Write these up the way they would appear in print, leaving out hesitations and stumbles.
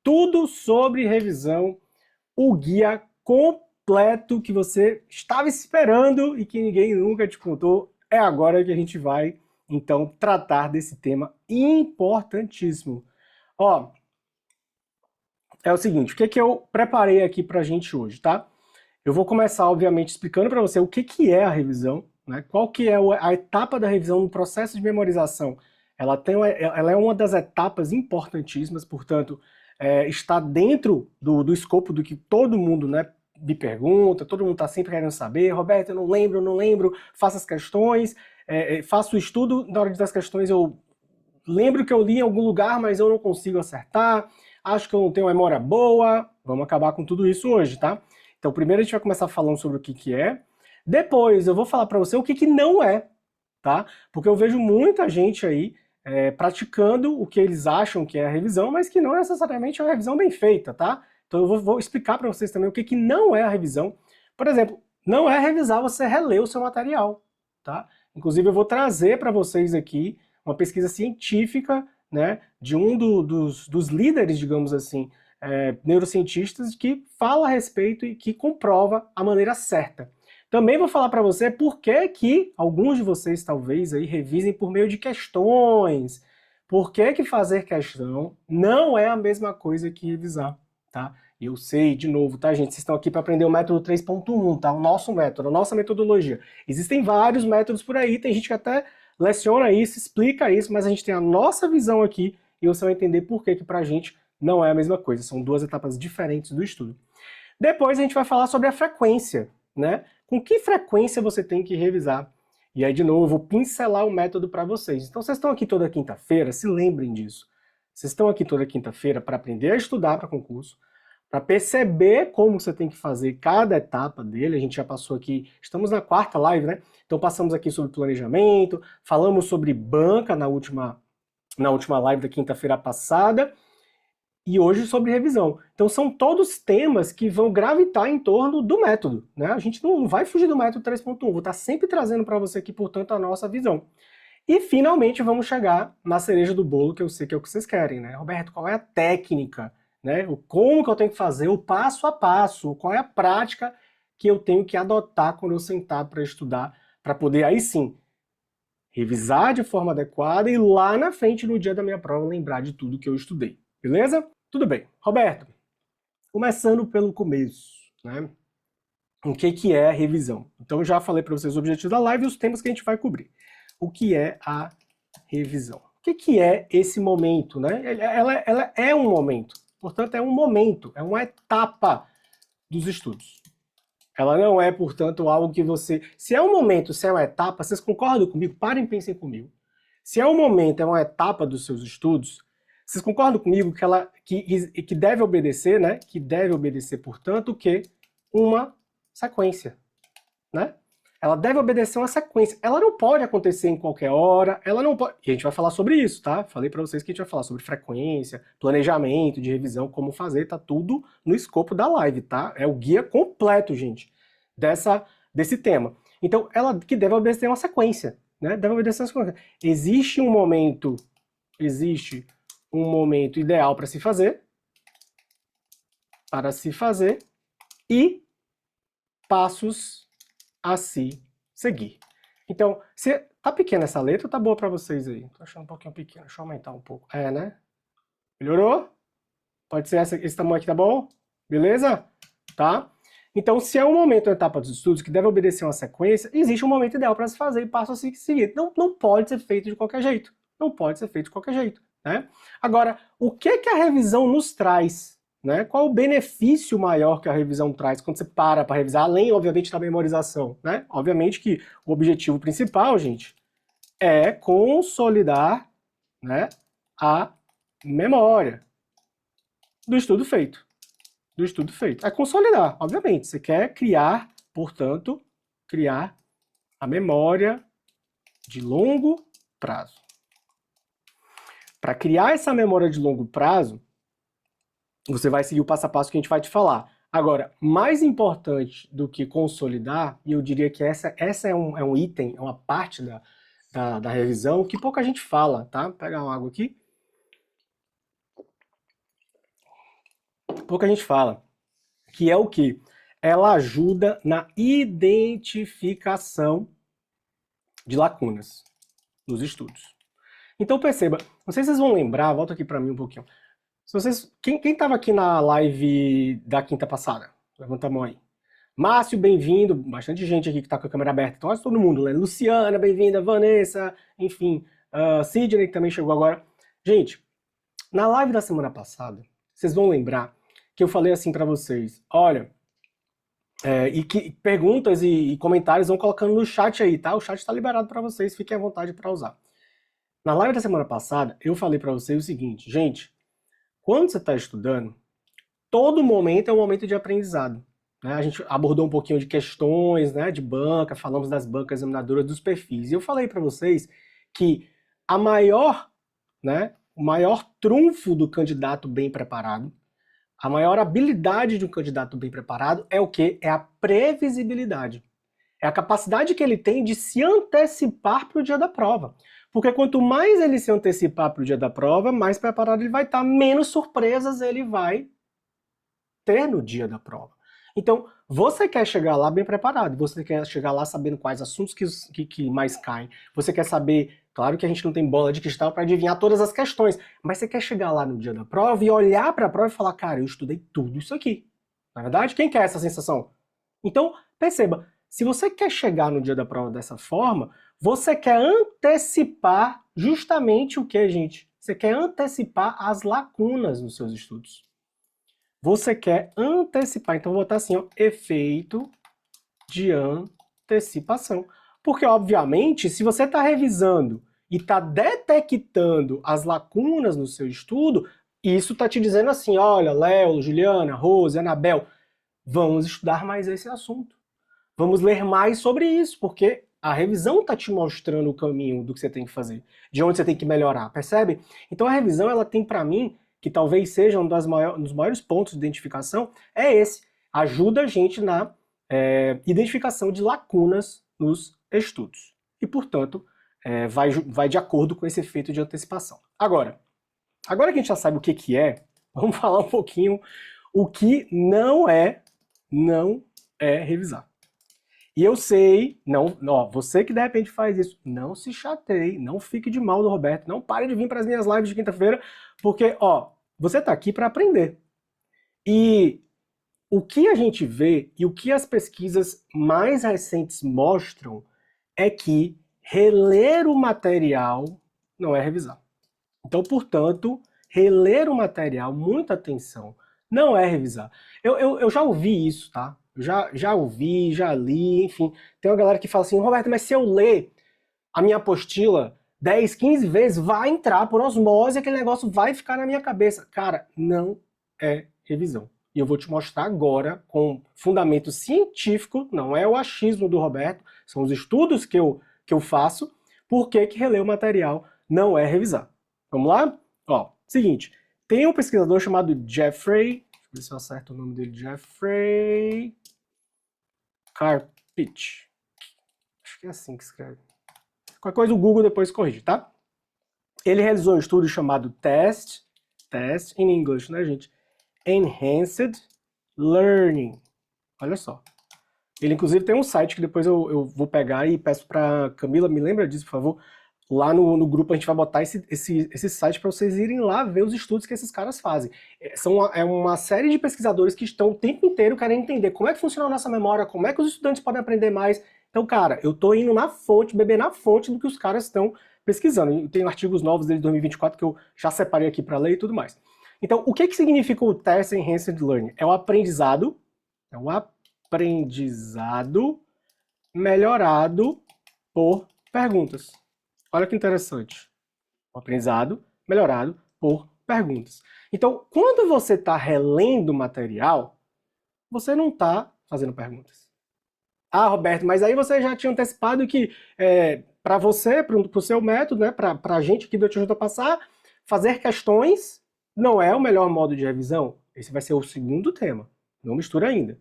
tudo sobre revisão, o guia completo que você estava esperando e que ninguém nunca te contou. É agora que a gente vai, então, tratar desse tema importantíssimo. Ó, é o seguinte, o que eu preparei aqui pra gente hoje, tá? Eu vou começar, obviamente, explicando para você o que é a revisão, né? Qual que é a etapa da revisão no processo de memorização. Ela é uma das etapas importantíssimas, portanto, está dentro do escopo do que todo mundo, né, me pergunta, todo mundo está sempre querendo saber. Roberto, eu não lembro, faça as questões, faço o estudo, na hora das questões eu lembro que eu li em algum lugar, mas eu não consigo acertar, acho que eu não tenho memória boa. Vamos acabar com tudo isso hoje, tá? Então, primeiro a gente vai começar falando sobre o que é. Depois eu vou falar para você o que não é, tá? Porque eu vejo muita gente aí praticando o que eles acham que é a revisão, mas que não necessariamente é uma revisão bem feita, tá? Então eu vou explicar para vocês também o que não é a revisão. Por exemplo, não é revisar você reler o seu material, tá? Inclusive eu vou trazer para vocês aqui uma pesquisa científica, né, de um dos líderes, digamos assim, neurocientistas, que fala a respeito e que comprova a maneira certa. Também vou falar para você por que alguns de vocês talvez aí revisem por meio de questões. Por que fazer questão não é a mesma coisa que revisar, tá? Eu sei, de novo, tá, gente? Vocês estão aqui para aprender o método 3.1, tá? O nosso método, a nossa metodologia. Existem vários métodos por aí, tem gente que até leciona isso, explica isso, mas a gente tem a nossa visão aqui e você vai entender por que pra gente não é a mesma coisa. São duas etapas diferentes do estudo. Depois a gente vai falar sobre a frequência, né? Com que frequência você tem que revisar? E aí, de novo, eu vou pincelar o método para vocês. Então, vocês estão aqui toda quinta-feira, se lembrem disso. Vocês estão aqui toda quinta-feira para aprender a estudar para concurso, para perceber como você tem que fazer cada etapa dele. A gente já passou aqui, estamos na quarta live, né? Então passamos aqui sobre planejamento, falamos sobre banca na última live da quinta-feira passada, e hoje sobre revisão. Então são todos temas que vão gravitar em torno do método, né? A gente não vai fugir do método 3.1, vou estar sempre trazendo para você aqui, portanto, a nossa visão. E finalmente vamos chegar na cereja do bolo, que eu sei que é o que vocês querem, né? Roberto, qual é a técnica, né? Como que eu tenho que fazer, o passo a passo, qual é a prática que eu tenho que adotar quando eu sentar para estudar, para poder aí sim revisar de forma adequada e lá na frente, no dia da minha prova, lembrar de tudo que eu estudei. Beleza? Tudo bem. Roberto, começando pelo começo, né? O que é a revisão? Então eu já falei para vocês os objetivos da live e os temas que a gente vai cobrir. O que é a revisão? O que é esse momento, né? Ela é um momento, portanto é um momento, é uma etapa dos estudos. Ela não é, portanto, algo que você... Se é um momento, se é uma etapa, vocês concordam comigo? Parem e pensem comigo. Se é um momento, é uma etapa dos seus estudos, vocês concordam comigo que deve obedecer, né? Que deve obedecer, portanto, o quê? Uma sequência, né? Ela deve obedecer uma sequência. Ela não pode acontecer em qualquer hora, ela não pode... E a gente vai falar sobre isso, tá? Falei para vocês que a gente vai falar sobre frequência, planejamento de revisão, como fazer, tá tudo no escopo da live, tá? É o guia completo, gente, desse tema. Então, ela que deve obedecer uma sequência, né? Deve obedecer uma sequência. Existe um momento ideal para se fazer, e passos a se seguir. Então, se tá pequena essa letra, tá boa para vocês aí? Tô achando um pouquinho pequeno, deixa eu aumentar um pouco. É, né? Melhorou? Pode ser esse tamanho aqui, tá bom? Beleza? Tá? Então, se é um momento, uma etapa dos estudos que deve obedecer uma sequência, existe um momento ideal para se fazer e passo a se seguir. Não pode ser feito de qualquer jeito. Não pode ser feito de qualquer jeito, né? Agora, o que a revisão nos traz? Né? Qual o benefício maior que a revisão traz quando você para revisar, além, obviamente, da memorização? Né? Obviamente que o objetivo principal, gente, é consolidar, né, a memória do estudo feito. É consolidar, obviamente. Você quer criar, portanto, criar a memória de longo prazo. Para criar essa memória de longo prazo, você vai seguir o passo a passo que a gente vai te falar. Agora, mais importante do que consolidar, e eu diria que essa é um item, é uma parte da revisão que pouca gente fala, tá? Vou pegar uma água aqui. pouca gente fala, que é o quê? Ela ajuda na identificação de lacunas nos estudos. Então perceba, não sei se vocês vão lembrar, volta aqui para mim um pouquinho. Se vocês, quem estava aqui na live da quinta passada? Levanta a mão aí. Márcio, bem-vindo. Bastante gente aqui que está com a câmera aberta. Então, quase todo mundo, né? Luciana, bem-vinda. Vanessa, enfim. Sidney, que também chegou agora. Gente, na live da semana passada, vocês vão lembrar que eu falei assim para vocês. Olha, e que perguntas e comentários vão colocando no chat aí, tá? O chat está liberado para vocês, fiquem à vontade para usar. Na live da semana passada, eu falei para vocês o seguinte, gente, quando você está estudando, todo momento é um momento de aprendizado. Né? A gente abordou um pouquinho de questões, né, de banca, falamos das bancas examinadoras, dos perfis. E eu falei para vocês que o maior trunfo do candidato bem preparado, a maior habilidade de um candidato bem preparado é o quê? É a previsibilidade. É a capacidade que ele tem de se antecipar para o dia da prova. Porque quanto mais ele se antecipar para o dia da prova, mais preparado ele vai estar, menos surpresas ele vai ter no dia da prova. Então, você quer chegar lá bem preparado, você quer chegar lá sabendo quais assuntos que mais caem, você quer saber, claro que a gente não tem bola de cristal para adivinhar todas as questões, mas você quer chegar lá no dia da prova e olhar para a prova e falar, cara, eu estudei tudo isso aqui. Na verdade, quem quer essa sensação? Então, perceba, se você quer chegar no dia da prova dessa forma, você quer antecipar justamente o que, gente? Você quer antecipar as lacunas nos seus estudos. Você quer antecipar, então vou botar assim, ó, efeito de antecipação. Porque, obviamente, se você está revisando e está detectando as lacunas no seu estudo, isso está te dizendo assim, olha, Léo, Juliana, Rose, Anabel, vamos estudar mais esse assunto. Vamos ler mais sobre isso, porque a revisão está te mostrando o caminho do que você tem que fazer, de onde você tem que melhorar, percebe? Então a revisão, ela tem para mim, que talvez seja um dos maiores pontos de identificação, é esse. Ajuda a gente na identificação de lacunas nos estudos. E, portanto, vai de acordo com esse efeito de antecipação. Agora que a gente já sabe o que é, vamos falar um pouquinho o que não é revisar. E eu sei, você que de repente faz isso, não se chateie, não fique de mal do Roberto, não pare de vir para as minhas lives de quinta-feira, porque, você está aqui para aprender. E o que a gente vê e o que as pesquisas mais recentes mostram é que reler o material não é revisar. Então, portanto, reler o material, muita atenção, não é revisar. Eu já ouvi isso, tá? Já ouvi, já li, enfim. Tem uma galera que fala assim, Roberto, mas se eu ler a minha apostila 10, 15 vezes, vai entrar por osmose, aquele negócio vai ficar na minha cabeça. Cara, não é revisão. E eu vou te mostrar agora, com fundamento científico, não é o achismo do Roberto, são os estudos que eu faço, por que reler o material não é revisar. Vamos lá? Seguinte, tem um pesquisador chamado Jeffrey, deixa eu ver se eu acerto o nome dele, Jeffrey Karpich. Acho que é assim que escreve. Qualquer coisa o Google depois corrige, tá? Ele realizou um estudo chamado Test em inglês, né, gente? Enhanced Learning. Olha só. Ele, inclusive, tem um site que depois eu vou pegar e peço pra Camila, me lembra disso, por favor. Lá no grupo a gente vai botar esse site para vocês irem lá ver os estudos que esses caras fazem. É uma série de pesquisadores que estão o tempo inteiro querendo entender como é que funciona a nossa memória, como é que os estudantes podem aprender mais. Então, cara, eu tô indo na fonte, beber na fonte do que os caras estão pesquisando. Tem artigos novos desde 2024 que eu já separei aqui para ler e tudo mais. Então, o que significa o Test Enhanced Learning? É o aprendizado melhorado por perguntas. Olha que interessante. O aprendizado melhorado por perguntas. Então, quando você está relendo o material, você não está fazendo perguntas. Ah, Roberto, mas aí você já tinha antecipado que para você, para o seu método, né, para a gente aqui do Te Ajuda a Passar, fazer questões não é o melhor modo de revisão. Esse vai ser o segundo tema. Não mistura ainda.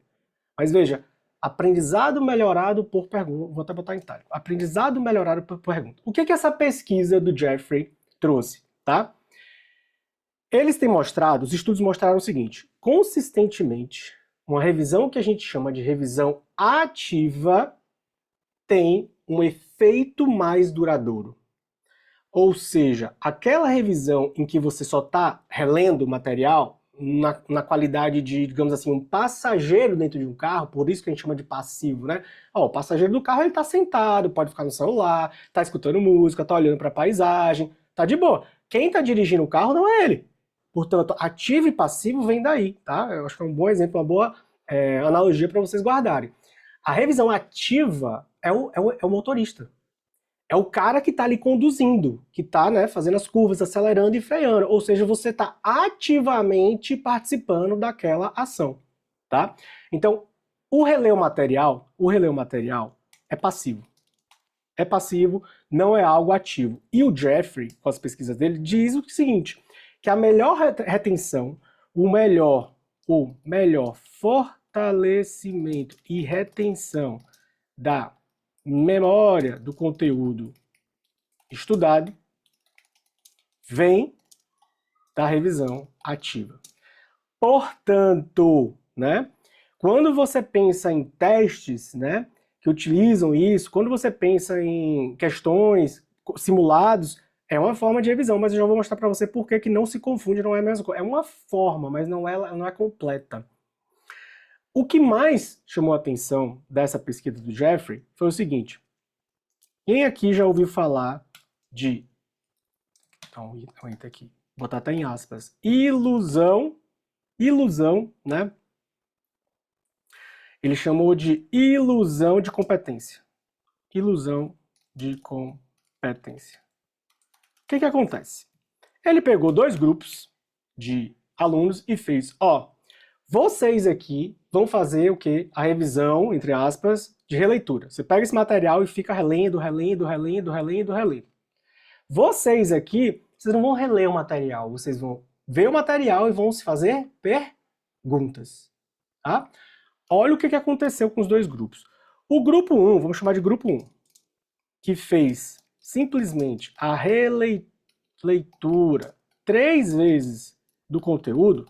Mas veja, aprendizado melhorado por pergunta. Vou até botar em itálico. Aprendizado melhorado por pergunta. O que essa pesquisa do Jeffrey trouxe, tá? Eles têm mostrado, os estudos mostraram o seguinte, consistentemente, uma revisão que a gente chama de revisão ativa tem um efeito mais duradouro. Ou seja, aquela revisão em que você só está relendo o material, na qualidade de, digamos assim, um passageiro dentro de um carro, por isso que a gente chama de passivo, né? Ó, o passageiro do carro, ele tá sentado, pode ficar no celular, tá escutando música, tá olhando para a paisagem, tá de boa. Quem tá dirigindo o carro não é ele. Portanto, ativo e passivo vem daí, tá? Eu acho que é um bom exemplo, uma boa analogia para vocês guardarem. A revisão ativa é o motorista. É o cara que está ali conduzindo, que está, né, fazendo as curvas, acelerando e freando. Ou seja, você está ativamente participando daquela ação, tá? Então, o releio material é passivo. É passivo, não é algo ativo. E o Jeffrey, com as pesquisas dele, diz o seguinte, que a melhor retenção, o melhor fortalecimento e retenção da memória do conteúdo estudado vem da revisão ativa. Portanto, né, quando você pensa em testes, né, que utilizam isso, quando você pensa em questões, simulados, é uma forma de revisão, mas eu já vou mostrar para você por que não se confunde, não é a mesma coisa. É uma forma, mas não é completa. O que mais chamou a atenção dessa pesquisa do Jeffrey foi o seguinte. Quem aqui já ouviu falar de... Então, eu entro aqui. Vou botar até em aspas. Ilusão, né? Ele chamou de ilusão de competência. Ilusão de competência. O que acontece? Ele pegou dois grupos de alunos e fez, ó, vocês aqui vão fazer o quê? A revisão, entre aspas, de releitura. Você pega esse material e fica relendo. Vocês aqui, vocês não vão reler o material, vocês vão ver o material e vão se fazer perguntas. Tá? Olha o que aconteceu com os dois grupos. O grupo 1, vamos chamar de grupo 1, que fez simplesmente a releitura 3 vezes do conteúdo,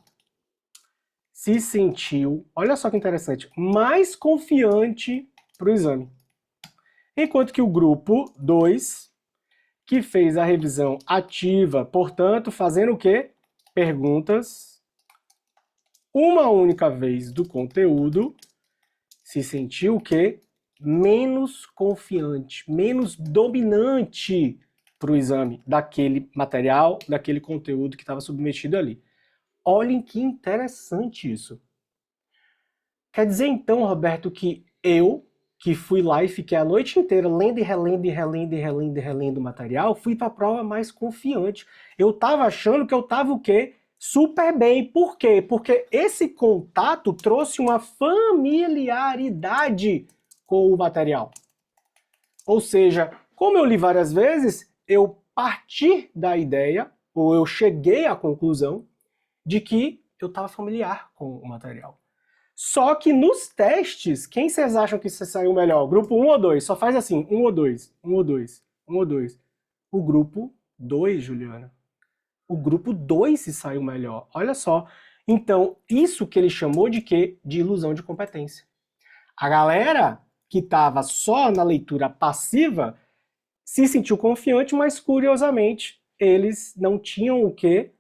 se sentiu, olha só que interessante, mais confiante para o exame. Enquanto que o grupo 2, que fez a revisão ativa, portanto, fazendo o quê? Perguntas, uma única vez do conteúdo, se sentiu o quê? Menos confiante, menos dominante para o exame daquele material, daquele conteúdo que estava submetido ali. Olhem que interessante isso. Quer dizer então, Roberto, que eu, que fui lá e fiquei a noite inteira lendo e relendo o material, fui para a prova mais confiante. Eu estava achando que eu estava o quê? Super bem. Por quê? Porque esse contato trouxe uma familiaridade com o material. Ou seja, como eu li várias vezes, eu parti da ideia, ou eu cheguei à conclusão, de que eu estava familiar com o material. Só que nos testes, quem vocês acham que você saiu melhor? Grupo 1 ou 2? Só faz assim, 1 ou 2, 1 ou 2, 1 ou 2. O grupo 2, Juliana. O grupo 2 se saiu melhor. Olha só. Então, isso que ele chamou de quê? De ilusão de competência. A galera que estava só na leitura passiva se sentiu confiante, mas curiosamente eles não tinham o quê?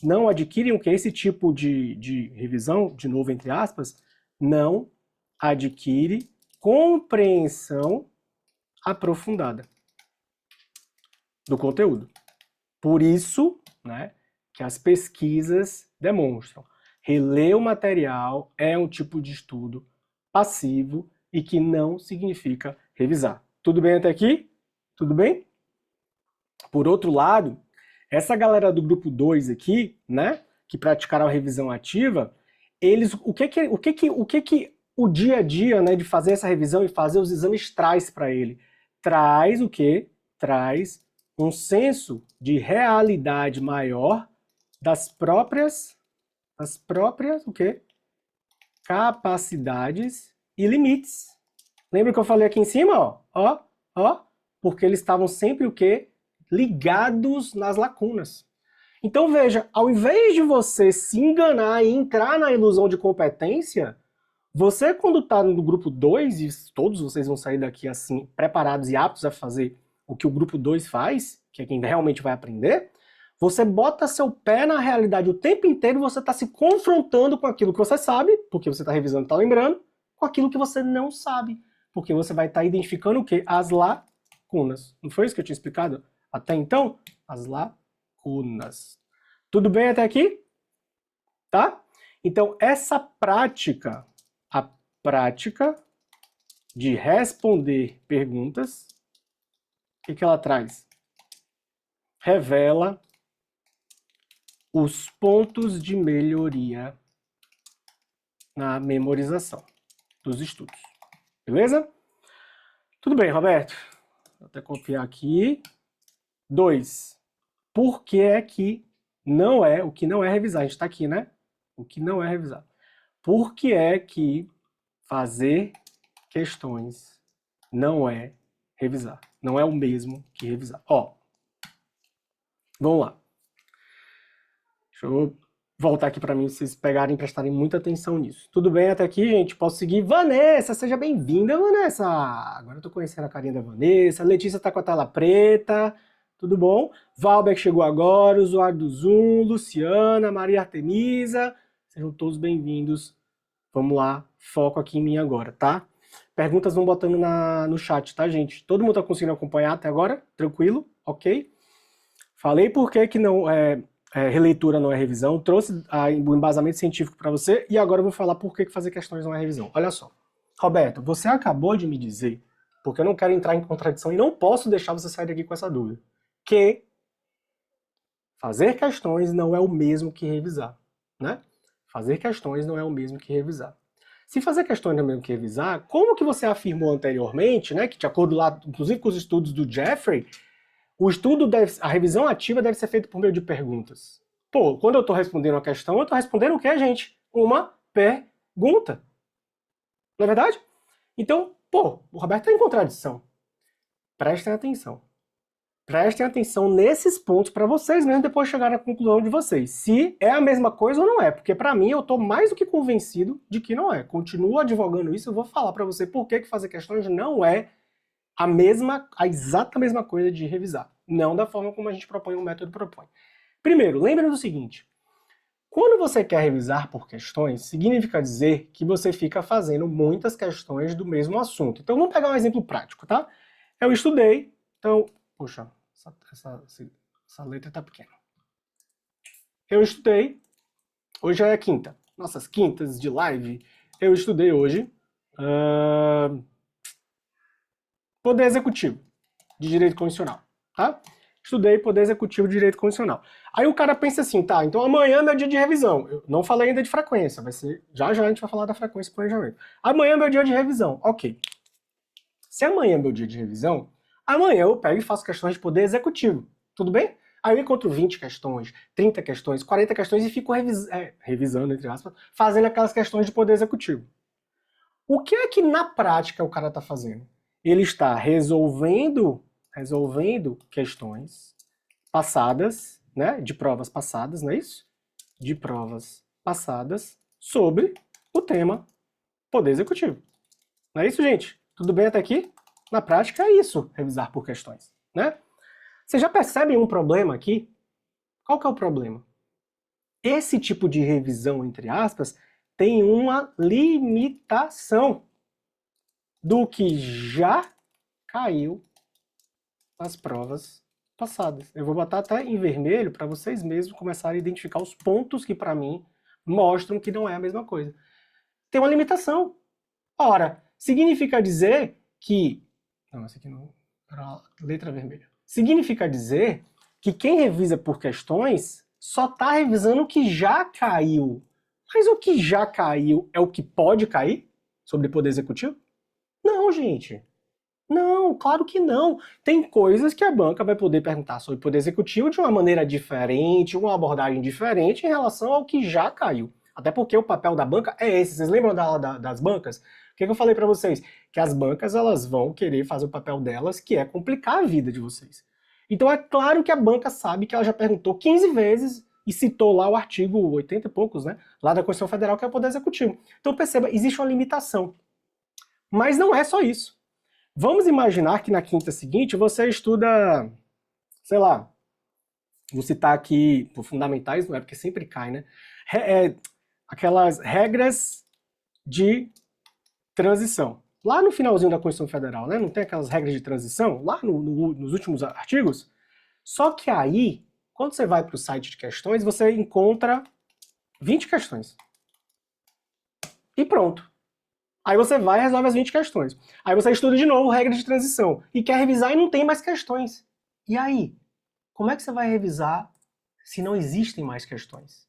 Não adquirem o que? Esse tipo de revisão, de novo entre aspas, não adquire compreensão aprofundada do conteúdo. Por isso, né, que as pesquisas demonstram. Reler o material é um tipo de estudo passivo e que não significa revisar. Tudo bem até aqui? Tudo bem? Por outro lado, essa galera do grupo 2 aqui, né, que praticaram a revisão ativa, eles, o que o dia a dia, né, de fazer essa revisão e fazer os exames traz para ele? Traz o quê? Traz um senso de realidade maior das próprias o quê? Capacidades e limites. Lembra que eu falei aqui em cima, ó, porque eles estavam sempre o quê? Ligados nas lacunas. Então veja, ao invés de você se enganar e entrar na ilusão de competência, você quando está no grupo 2, e todos vocês vão sair daqui assim, preparados e aptos a fazer o que o grupo 2 faz, que é quem realmente vai aprender, você bota seu pé na realidade o tempo inteiro e você está se confrontando com aquilo que você sabe, porque você está revisando e está lembrando, com aquilo que você não sabe, porque você vai estar identificando o quê? As lacunas. Não foi isso que eu tinha explicado até então? As lacunas. Tudo bem até aqui? Tá? Então, essa prática, a prática de responder perguntas, o que ela traz? Revela os pontos de melhoria na memorização dos estudos. Beleza? Tudo bem, Roberto. Vou até copiar aqui. 2. Por que é que não é, o que não é revisar? A gente está aqui, né? O que não é revisar. Por que é que fazer questões não é revisar? Não é o mesmo que revisar. Ó, vamos lá. Deixa eu voltar aqui para mim, vocês pegarem e prestarem muita atenção nisso. Tudo bem até aqui, gente? Posso seguir? Vanessa, seja bem-vinda, Vanessa! Agora eu tô conhecendo a carinha da Vanessa. A Letícia tá com a tela preta. Tudo bom? Valber chegou agora, usuário do Zoom, Luciana, Maria Artemisa. Sejam todos bem-vindos. Vamos lá, foco aqui em mim agora, tá? Perguntas vão botando no chat, tá, gente? Todo mundo tá conseguindo acompanhar até agora? Tranquilo? Ok? Falei por que não releitura não é revisão, trouxe o embasamento científico para você e agora eu vou falar por que fazer questões não é revisão. Olha só. Roberto, você acabou de me dizer, porque eu não quero entrar em contradição e não posso deixar você sair daqui com essa dúvida, que fazer questões não é o mesmo que revisar, né? Fazer questões não é o mesmo que revisar. Se fazer questões não é o mesmo que revisar, como que você afirmou anteriormente, né, que de acordo lá, inclusive com os estudos do Jeffrey, a revisão ativa deve ser feita por meio de perguntas. Pô, quando eu estou respondendo uma questão, eu estou respondendo o que, gente? Uma pergunta. Não é verdade? Então, pô, o Roberto está em contradição. Prestem atenção. Prestem atenção nesses pontos para vocês mesmo depois chegar na conclusão de vocês. Se é a mesma coisa ou não é. Porque para mim eu estou mais do que convencido de que não é. Continuo advogando isso, eu vou falar para você por que fazer questões não é a exata mesma coisa de revisar. Não da forma como a gente propõe, o método propõe. Primeiro, lembre do seguinte. Quando você quer revisar por questões, significa dizer que você fica fazendo muitas questões do mesmo assunto. Então vamos pegar um exemplo prático, tá? Eu estudei, então... Puxa, essa letra tá pequena. Eu estudei, hoje é quinta. Nossas quintas de live. Eu estudei hoje... Poder Executivo de Direito Constitucional, tá? Estudei Poder Executivo de Direito Constitucional. Aí o cara pensa assim, tá, então amanhã é meu dia de revisão. Eu não falei ainda de frequência, vai ser... Já a gente vai falar da frequência e planejamento. Amanhã é meu dia de revisão, ok. Se amanhã é meu dia de revisão, amanhã eu pego e faço questões de Poder Executivo, tudo bem? Aí eu encontro 20 questões, 30 questões, 40 questões e fico revisando, entre aspas, fazendo aquelas questões de Poder Executivo. O que é que na prática o cara tá fazendo? Ele está resolvendo questões passadas, né, de provas passadas, não é isso? De provas passadas sobre o tema Poder Executivo. Não é isso, gente? Tudo bem até aqui? Na prática é isso, revisar por questões, né? Vocês já percebem um problema aqui? Qual que é o problema? Esse tipo de revisão, entre aspas, tem uma limitação do que já caiu nas provas passadas. Eu vou botar até em vermelho para vocês mesmos começarem a identificar os pontos que para mim mostram que não é a mesma coisa. Tem uma limitação. Ora, significa dizer que... Não, essa aqui não... Letra vermelha. Significa dizer que quem revisa por questões só está revisando o que já caiu. Mas o que já caiu é o que pode cair sobre Poder Executivo? Não, gente. Não, claro que não. Tem coisas que a banca vai poder perguntar sobre Poder Executivo de uma maneira diferente, uma abordagem diferente em relação ao que já caiu. Até porque o papel da banca é esse. Vocês lembram das bancas? O que eu falei para vocês? Que as bancas elas vão querer fazer o papel delas, que é complicar a vida de vocês. Então é claro que a banca sabe que ela já perguntou 15 vezes e citou lá o artigo 80 e poucos, né, lá da Constituição Federal, que é o Poder Executivo. Então perceba, existe uma limitação. Mas não é só isso. Vamos imaginar que na quinta seguinte você estuda, sei lá, vou citar aqui, por fundamentais, não é porque sempre cai, né? Aquelas regras de transição. Lá no finalzinho da Constituição Federal, né? Não tem aquelas regras de transição? Lá nos últimos artigos? Só que aí, quando você vai para o site de questões, você encontra 20 questões. E pronto. Aí você vai e resolve as 20 questões. Aí você estuda de novo regra de transição. E quer revisar e não tem mais questões. E aí? Como é que você vai revisar se não existem mais questões?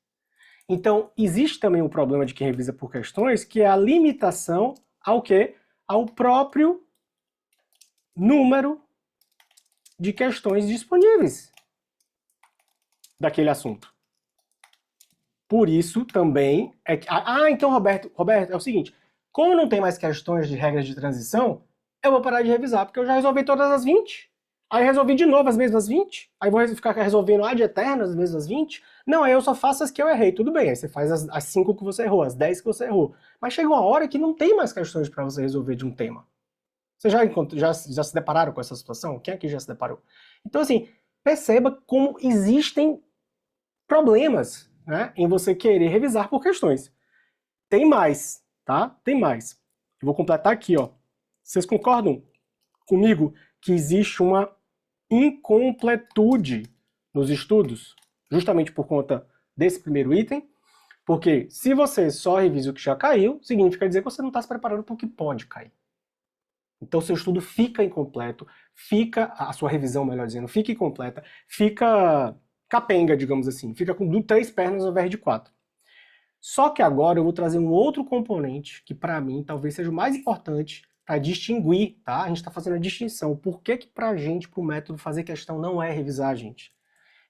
Então, existe também o problema de quem revisa por questões, que é a limitação ao quê? Ao próprio número de questões disponíveis daquele assunto. Por isso também é que... então, Roberto, é o seguinte, como não tem mais questões de regras de transição, eu vou parar de revisar, porque eu já resolvi todas as 20. Aí resolvi de novo as mesmas 20, aí vou ficar resolvendo ad eterno as mesmas 20. Não, aí eu só faço as que eu errei, tudo bem, aí você faz as 5 que você errou, as 10 que você errou. Mas chega uma hora que não tem mais questões para você resolver de um tema. Vocês já se depararam com essa situação? Quem aqui já se deparou? Então assim, perceba como existem problemas, né, em você querer revisar por questões. Tem mais, tá? Tem mais. Eu vou completar aqui, ó. Vocês concordam comigo que existe uma incompletude nos estudos, justamente por conta desse primeiro item? Porque se você só revisa o que já caiu, significa dizer que você não está se preparando para o que pode cair. Então seu estudo fica incompleto, a sua revisão, melhor dizendo, fica incompleta, fica capenga, digamos assim, fica com 3 pernas ao invés de 4. Só que agora eu vou trazer um outro componente que para mim talvez seja o mais importante para distinguir, tá? A gente está fazendo a distinção. Por que que pra gente, pro método fazer questão não é revisar, gente?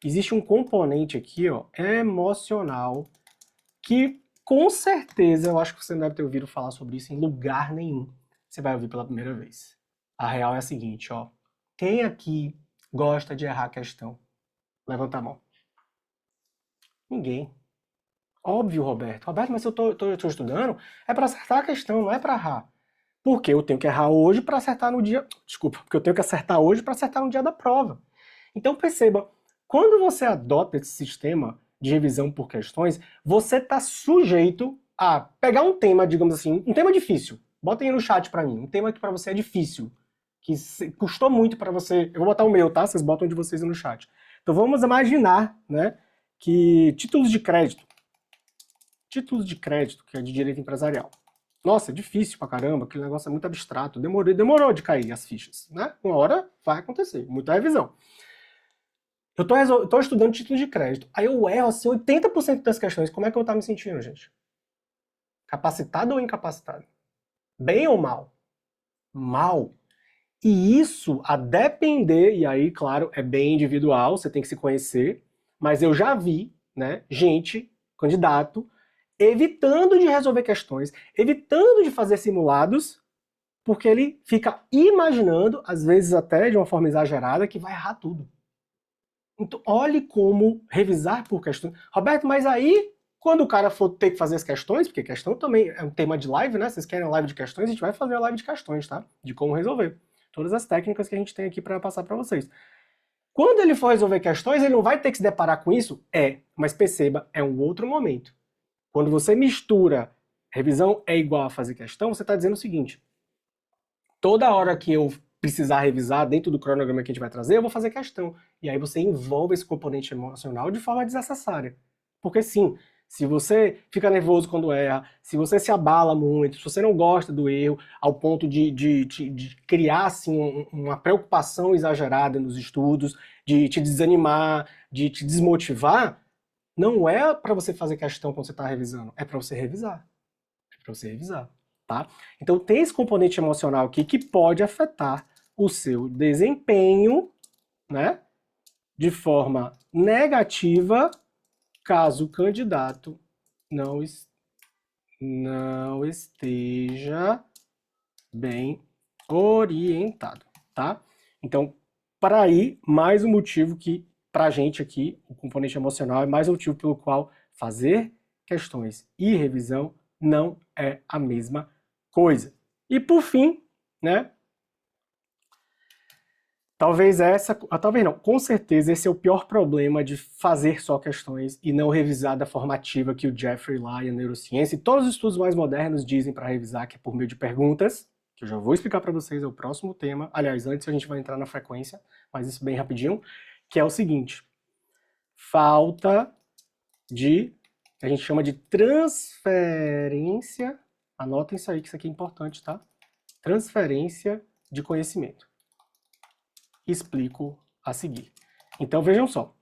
Existe um componente aqui, ó, emocional, que com certeza, eu acho que você não deve ter ouvido falar sobre isso em lugar nenhum. Você vai ouvir pela primeira vez. A real é a seguinte, ó. Quem aqui gosta de errar a questão? Levanta a mão. Ninguém. Óbvio, Roberto. Roberto, mas se eu tô estudando, é para acertar a questão, não é para errar. Porque eu tenho que errar hoje para acertar no dia... Desculpa, porque eu tenho que acertar hoje para acertar no dia da prova. Então perceba, quando você adota esse sistema de revisão por questões, você está sujeito a pegar um tema, digamos assim, um tema difícil. Botem aí no chat para mim, um tema que para você é difícil, que custou muito para você... Eu vou botar o meu, tá? Vocês botam de vocês aí no chat. Então vamos imaginar, né, que títulos de crédito, que é de direito empresarial. Nossa, é difícil pra caramba, aquele negócio é muito abstrato, demorou de cair as fichas, né? Uma hora vai acontecer, muita revisão. Eu tô estudando títulos de crédito, aí eu erro assim 80% das questões, como é que eu tô me sentindo, gente? Capacitado ou incapacitado? Bem ou mal? Mal. E isso, a depender, e aí, claro, é bem individual, você tem que se conhecer, mas eu já vi, né, gente, candidato, evitando de resolver questões, evitando de fazer simulados, porque ele fica imaginando, às vezes até de uma forma exagerada, que vai errar tudo. Então, olhe como revisar por questões. Roberto, mas aí, quando o cara for ter que fazer as questões, porque questão também é um tema de live, né? Vocês querem live de questões? A gente vai fazer a live de questões, tá? De como resolver. Todas as técnicas que a gente tem aqui para passar para vocês. Quando ele for resolver questões, ele não vai ter que se deparar com isso? Mas perceba, é um outro momento. Quando você mistura revisão é igual a fazer questão, você está dizendo o seguinte: toda hora que eu precisar revisar dentro do cronograma que a gente vai trazer, eu vou fazer questão. E aí você envolve esse componente emocional de forma desnecessária. Porque sim, se você fica nervoso quando erra, se você se abala muito, se você não gosta do erro, ao ponto de criar assim, uma preocupação exagerada nos estudos, de te desanimar, de te desmotivar, não é para você fazer questão quando você está revisando, é para você revisar. É para você revisar, tá? Então tem esse componente emocional aqui que pode afetar o seu desempenho, né, de forma negativa, caso o candidato não esteja bem orientado, tá? Então, para aí, mais um motivo que, para a gente aqui, o componente emocional é mais um motivo pelo qual fazer questões e revisão não é a mesma coisa. E por fim, né? Talvez não, com certeza esse é o pior problema de fazer só questões e não revisar da formativa que o Jeffrey lá e a neurociência e todos os estudos mais modernos dizem para revisar, que é por meio de perguntas, que eu já vou explicar para vocês, é o próximo tema. Aliás, antes a gente vai entrar na frequência, mas isso bem rapidinho, que é o seguinte: falta de, a gente chama de transferência, anotem isso aí que isso aqui é importante, tá? Transferência de conhecimento. Explico a seguir. Então vejam só,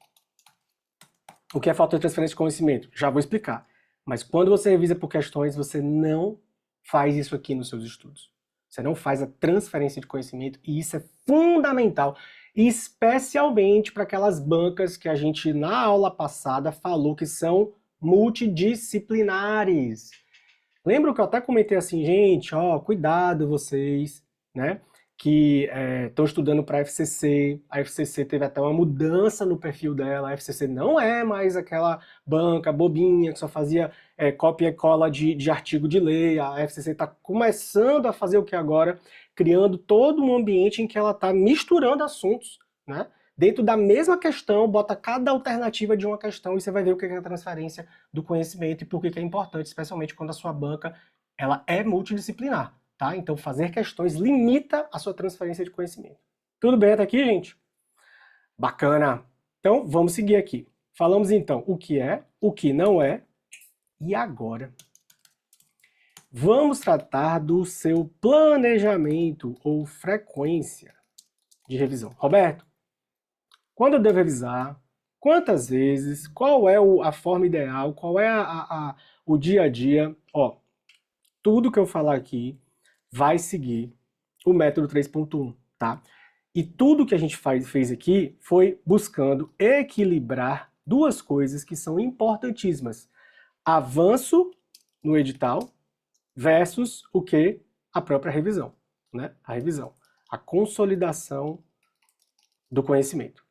o que é falta de transferência de conhecimento? Já vou explicar. Mas quando você revisa por questões, você não faz isso aqui nos seus estudos. Você não faz a transferência de conhecimento e isso é fundamental, especialmente para aquelas bancas que a gente na aula passada falou que são multidisciplinares. Lembra que eu até comentei assim, gente, ó, cuidado vocês, né? Que estão estudando para a FCC teve até uma mudança no perfil dela, a FCC não é mais aquela banca bobinha que só fazia cópia e cola de artigo de lei, a FCC está começando a fazer o que agora? Criando todo um ambiente em que ela está misturando assuntos, né? Dentro da mesma questão, bota cada alternativa de uma questão e você vai ver o que é a transferência do conhecimento e por que é importante, especialmente quando a sua banca ela é multidisciplinar. Tá? Então, fazer questões limita a sua transferência de conhecimento. Tudo bem até aqui, gente? Bacana! Então, vamos seguir aqui. Falamos, então, o que é, o que não é, e agora vamos tratar do seu planejamento ou frequência de revisão. Roberto, quando eu devo revisar? Quantas vezes? Qual é a forma ideal? Qual é o dia a dia? Ó, tudo que eu falar aqui vai seguir o método 3.1, tá? E tudo que a gente fez aqui foi buscando equilibrar duas coisas que são importantíssimas. Avanço no edital versus o que? A própria revisão, né? A revisão, a consolidação do conhecimento.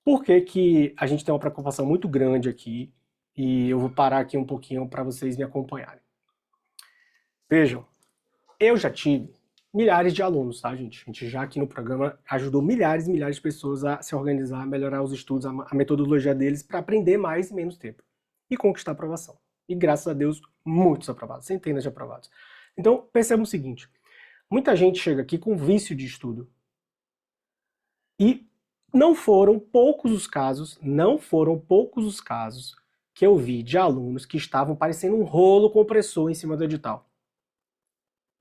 Por que que a gente tem uma preocupação muito grande aqui? E eu vou parar aqui um pouquinho para vocês me acompanharem. Vejam, eu já tive milhares de alunos, tá, gente? A gente já aqui no programa ajudou milhares e milhares de pessoas a se organizar, a melhorar os estudos, a metodologia deles para aprender mais em menos tempo e conquistar a aprovação. E graças a Deus, muitos aprovados, centenas de aprovados. Então, perceba o seguinte, muita gente chega aqui com vício de estudo e não foram poucos os casos que eu vi de alunos que estavam parecendo um rolo compressor em cima do edital.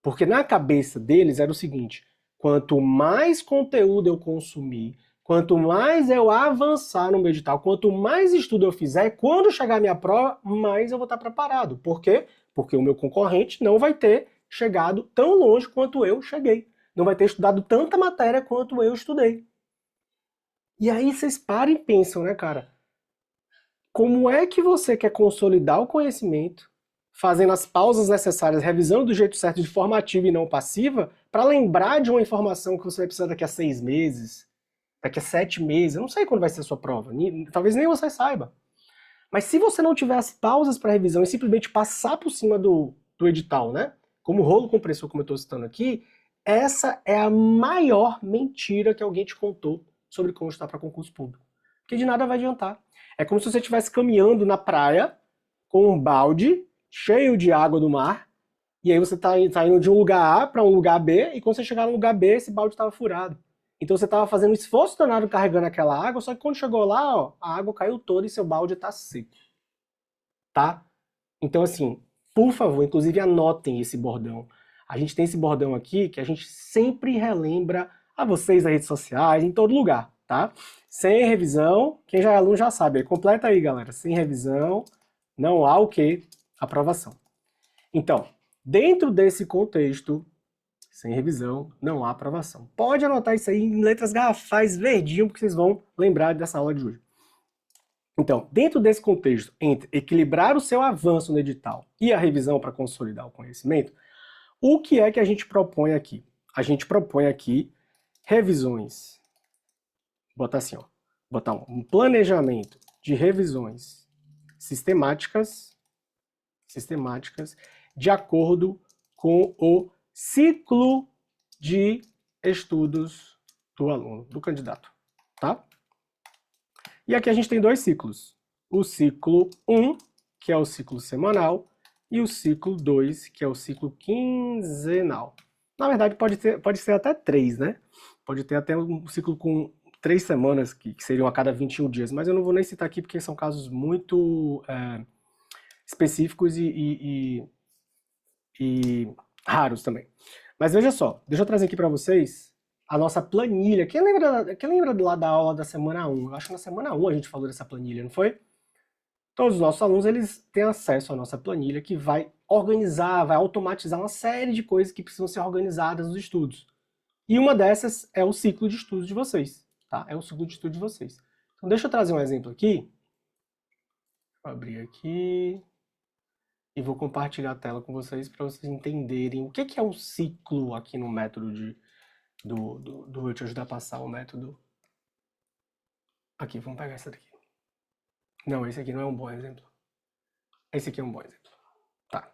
Porque na cabeça deles era o seguinte, quanto mais conteúdo eu consumir, quanto mais eu avançar no meu edital, quanto mais estudo eu fizer, quando chegar a minha prova, mais eu vou estar preparado. Por quê? Porque o meu concorrente não vai ter chegado tão longe quanto eu cheguei. Não vai ter estudado tanta matéria quanto eu estudei. E aí vocês param e pensam, né, cara? Como é que você quer consolidar o conhecimento, fazendo as pausas necessárias, revisando do jeito certo de forma ativa e não passiva, para lembrar de uma informação que você vai precisar daqui a 6 meses, daqui a 7 meses, eu não sei quando vai ser a sua prova, talvez nem você saiba. Mas se você não tiver as pausas para revisão e simplesmente passar por cima do edital, né? Como rolo compressor, como eu estou citando aqui, essa é a maior mentira que alguém te contou sobre como estudar para concurso público. Porque de nada vai adiantar. É como se você estivesse caminhando na praia com um balde cheio de água do mar, e aí você tá indo de um lugar A para um lugar B, e quando você chegar no lugar B, esse balde estava furado. Então você estava fazendo um esforço danado carregando aquela água, só que quando chegou lá, ó, a água caiu toda e seu balde está seco. Tá? Então assim, por favor, inclusive anotem esse bordão. A gente tem esse bordão aqui que a gente sempre relembra a vocês nas redes sociais, em todo lugar, tá? Sem revisão, quem já é aluno já sabe. Completa aí, galera. Sem revisão, não há o quê? Aprovação. Então, dentro desse contexto, sem revisão, não há aprovação. Pode anotar isso aí em letras garrafais verdinho, porque vocês vão lembrar dessa aula de hoje. Então, dentro desse contexto, entre equilibrar o seu avanço no edital e a revisão para consolidar o conhecimento, o que é que a gente propõe aqui? A gente propõe aqui revisões botar assim, ó, botar um planejamento de revisões sistemáticas de acordo com o ciclo de estudos do aluno, do candidato, tá? E aqui a gente tem dois ciclos. O ciclo 1, que é o ciclo semanal, e o ciclo 2, que é o ciclo quinzenal. Na verdade, pode ser até 3, né? Pode ter até um ciclo com 3 semanas, que seriam a cada 21 dias, mas eu não vou nem citar aqui porque são casos muito específicos e raros também. Mas veja só, deixa eu trazer aqui para vocês a nossa planilha. Quem lembra lá da aula da semana 1? Eu acho que na semana 1 a gente falou dessa planilha, não foi? Todos os nossos alunos eles têm acesso à nossa planilha que vai organizar, vai automatizar uma série de coisas que precisam ser organizadas nos estudos. E uma dessas é o ciclo de estudos de vocês, tá? É o ciclo de estudos de vocês. Então deixa eu trazer um exemplo aqui. Vou abrir aqui e vou compartilhar a tela com vocês para vocês entenderem o que é um ciclo aqui no método do Eu Te Ajudar a Passar, o método. Aqui, vamos pegar essa daqui. Não, esse aqui não é um bom exemplo. Esse aqui é um bom exemplo. Tá.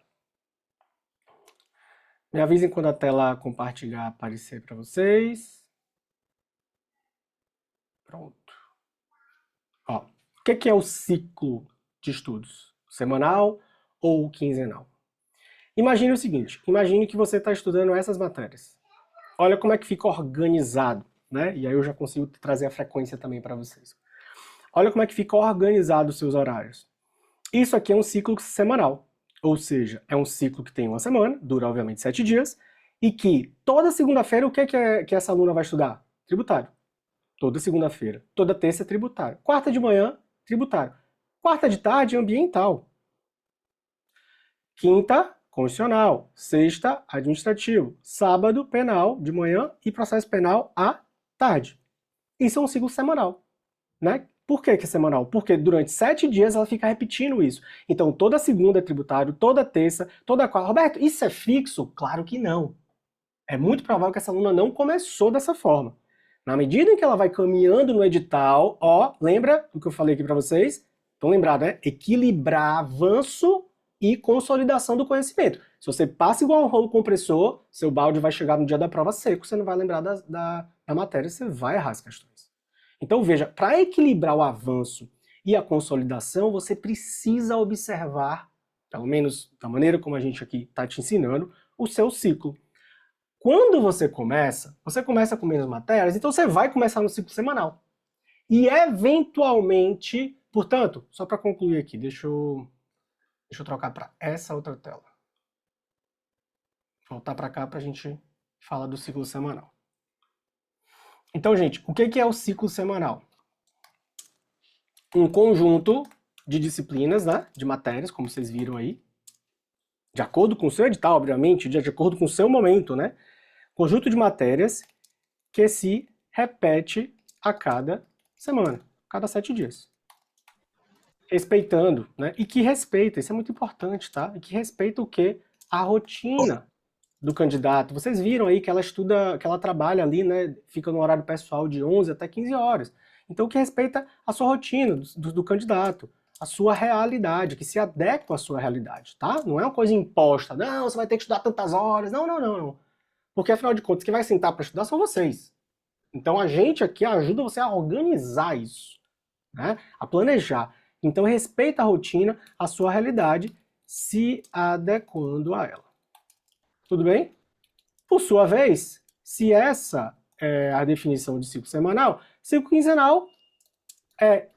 Me avisem quando a tela compartilhar aparecer para vocês. Pronto. Ó, o que é o ciclo de estudos? Semanal ou quinzenal? Imagine o seguinte, imagine que você está estudando essas matérias. Olha como é que fica organizado, né? E aí eu já consigo trazer a frequência também para vocês. Olha como é que fica organizado os seus horários. Isso aqui é um ciclo semanal, ou seja, é um ciclo que tem uma semana, dura obviamente 7 dias, e que toda segunda-feira o que essa aluna vai estudar? Tributário. Toda segunda-feira. Toda terça é tributário. Quarta de manhã, tributário. Quarta de tarde, ambiental. Quinta, constitucional. Sexta, administrativo. Sábado, penal, de manhã, e processo penal à tarde. Isso é um ciclo semanal, né? Por que é semanal? Porque durante 7 dias ela fica repetindo isso. Então toda segunda é tributário, toda terça, toda quarta. Roberto, isso é fixo? Claro que não. É muito provável que essa aluna não começou dessa forma. Na medida em que ela vai caminhando no edital, ó, lembra do que eu falei aqui para vocês? Estão lembrados, né? Equilibrar avanço e consolidação do conhecimento. Se você passa igual um rolo compressor, seu balde vai chegar no dia da prova seco, você não vai lembrar da matéria, você vai errar as questões. Então veja, para equilibrar o avanço e a consolidação, você precisa observar, pelo menos da maneira como a gente aqui está te ensinando, o seu ciclo. Quando você começa com menos matérias, então você vai começar no ciclo semanal. E eventualmente, portanto, só para concluir aqui, deixa eu trocar para essa outra tela. Voltar para cá para a gente falar do ciclo semanal. Então, gente, o que é o ciclo semanal? Um conjunto de disciplinas, né, de matérias, como vocês viram aí, de acordo com o seu edital, obviamente, de acordo com o seu momento, né? Conjunto de matérias que se repete a cada semana, cada 7 dias. Respeitando, né? E que respeita, isso é muito importante, tá? E que respeita o quê? A rotina do candidato. Vocês viram aí que ela estuda, que ela trabalha ali, né? Fica no horário pessoal de 11 até 15 horas. Então, que respeita a sua rotina do candidato, a sua realidade, que se adequa à sua realidade, tá? Não é uma coisa imposta. Não, você vai ter que estudar tantas horas. Não, não, não, não. Porque, afinal de contas, quem vai sentar para estudar são vocês. Então, a gente aqui ajuda você a organizar isso, né? A planejar. Então, respeita a rotina, a sua realidade, se adequando a ela. Tudo bem? Por sua vez, se essa é a definição de ciclo semanal, ciclo quinzenal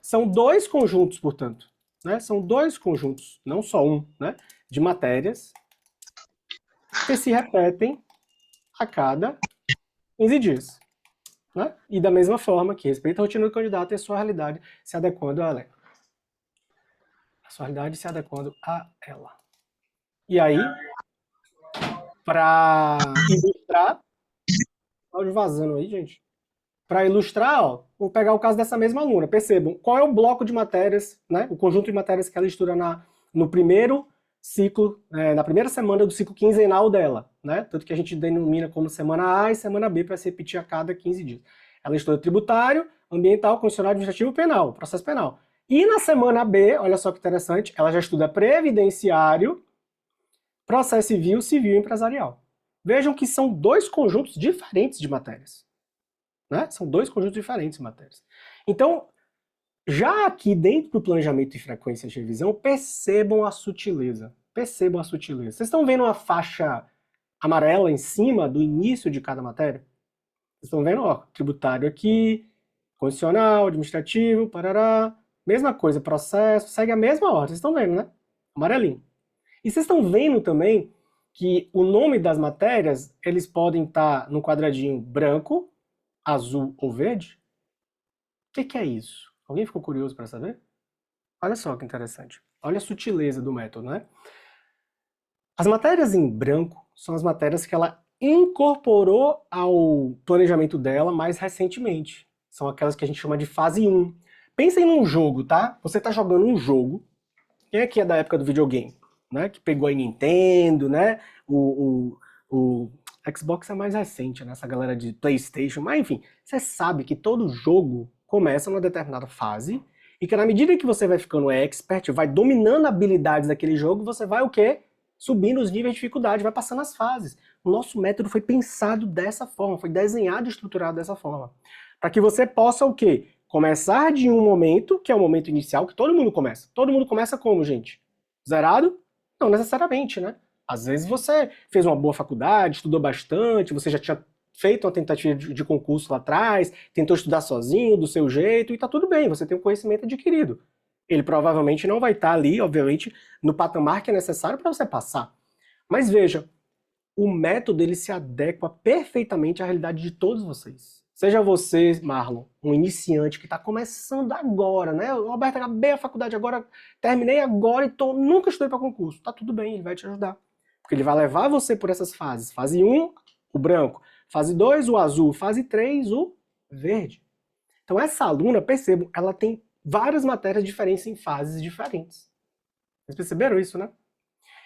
são 2 conjuntos, portanto. Né? São 2 conjuntos, não só um, né? De matérias que se repetem a cada 15 dias. Né? E da mesma forma que respeita a rotina do candidato e a sua realidade se adequando a ela. A sua realidade se adequando a ela. E aí, para ilustrar, áudio vazando aí, gente. Para ilustrar, ó, vou pegar o caso dessa mesma aluna. Percebam, qual é o bloco de matérias, né? O conjunto de matérias que ela estuda no primeiro ciclo, na primeira semana do ciclo quinzenal dela, né? Tanto que a gente denomina como semana A e semana B para se repetir a cada 15 dias. Ela estuda tributário, ambiental, constitucional, administrativo e penal, processo penal. E na semana B, olha só que interessante, ela já estuda previdenciário, processo civil, civil e empresarial. Vejam que são dois conjuntos diferentes de matérias. Né? São dois conjuntos diferentes de matérias. Então, já aqui dentro do planejamento e frequência de revisão, percebam a sutileza. Percebam a sutileza. Vocês estão vendo uma faixa amarela em cima do início de cada matéria? Vocês estão vendo, ó, tributário aqui, constitucional, administrativo, parará. Mesma coisa, processo, segue a mesma ordem. Vocês estão vendo, né? Amarelinho. E vocês estão vendo também que o nome das matérias, eles podem estar no quadradinho branco, azul ou verde? O que é isso? Alguém ficou curioso para saber? Olha só que interessante. Olha a sutileza do método, né? As matérias em branco são as matérias que ela incorporou ao planejamento dela mais recentemente. São aquelas que a gente chama de fase 1. Pensem num jogo, tá? Você tá jogando um jogo. Quem aqui é da época do videogame? Né? Que pegou a Nintendo, né? O Xbox é mais recente, né? Essa galera de PlayStation. Mas enfim, você sabe que todo jogo começa numa determinada fase e que na medida que você vai ficando expert, vai dominando habilidades daquele jogo, você vai o quê? Subindo os níveis de dificuldade, vai passando as fases. O nosso método foi pensado dessa forma, foi desenhado e estruturado dessa forma. Para que você possa o quê? Começar de um momento, que é o momento inicial, que todo mundo começa. Todo mundo começa como, gente? Zerado? Não necessariamente, né? Às vezes você fez uma boa faculdade, estudou bastante, você já tinha feito uma tentativa de concurso lá atrás, tentou estudar sozinho, do seu jeito, e tá tudo bem, você tem um conhecimento adquirido. Ele provavelmente não vai estar ali, obviamente, no patamar que é necessário para você passar. Mas veja, o método ele se adequa perfeitamente à realidade de todos vocês. Seja você, Marlon, um iniciante que está começando agora, né? Roberto, acabei a faculdade agora, terminei agora e nunca estudei para concurso. Tá tudo bem, ele vai te ajudar. Porque ele vai levar você por essas fases. Fase 1, o branco. Fase 2, o azul. Fase 3, o verde. Então essa aluna, percebam, ela tem várias matérias diferentes em fases diferentes. Vocês perceberam isso, né?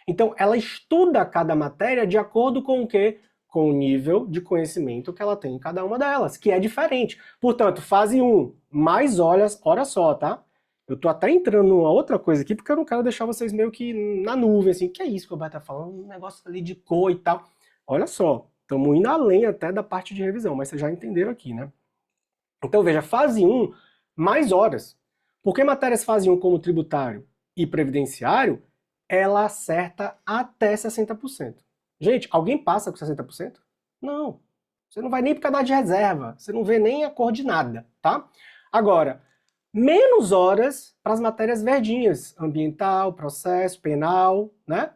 Então ela estuda cada matéria de acordo com o quê? Com o nível de conhecimento que ela tem em cada uma delas, que é diferente. Portanto, fase 1, mais olha só, tá? Eu tô até entrando numa outra coisa aqui, porque eu não quero deixar vocês meio que na nuvem, assim, que é isso que o Roberto tá falando, um negócio ali de cor e tal. Olha só, estamos indo além até da parte de revisão, mas vocês já entenderam aqui, né? Então veja, fase 1, mais horas. Porque matérias fase 1 como tributário e previdenciário, ela acerta até 60%. Gente, alguém passa com 60%? Não. Você não vai nem por cadastro de reserva. Você não vê nem a cor de nada, tá? Agora, menos horas para as matérias verdinhas. Ambiental, processo, penal, né?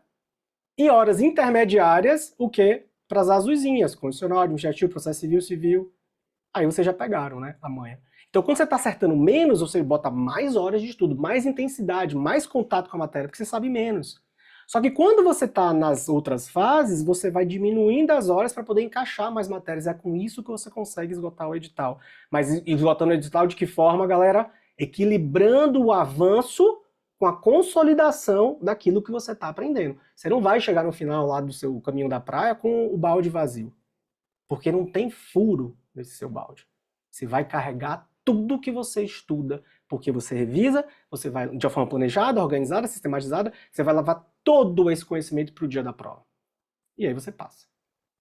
E horas intermediárias, o quê? Para as azuisinhas. Condicional, administrativo, processo civil, civil. Aí vocês já pegaram, né? A manha. Então, quando você está acertando menos, você bota mais horas de estudo, mais intensidade, mais contato com a matéria, porque você sabe menos. Só que quando você está nas outras fases, você vai diminuindo as horas para poder encaixar mais matérias. É com isso que você consegue esgotar o edital. Mas esgotando o edital de que forma, galera? Equilibrando o avanço com a consolidação daquilo que você está aprendendo. Você não vai chegar no final lá do seu caminho da praia com o balde vazio. Porque não tem furo nesse seu balde. Você vai carregar tudo que você estuda, porque você revisa, você vai de uma forma planejada, organizada, sistematizada, você vai levar todo esse conhecimento para o dia da prova. E aí você passa.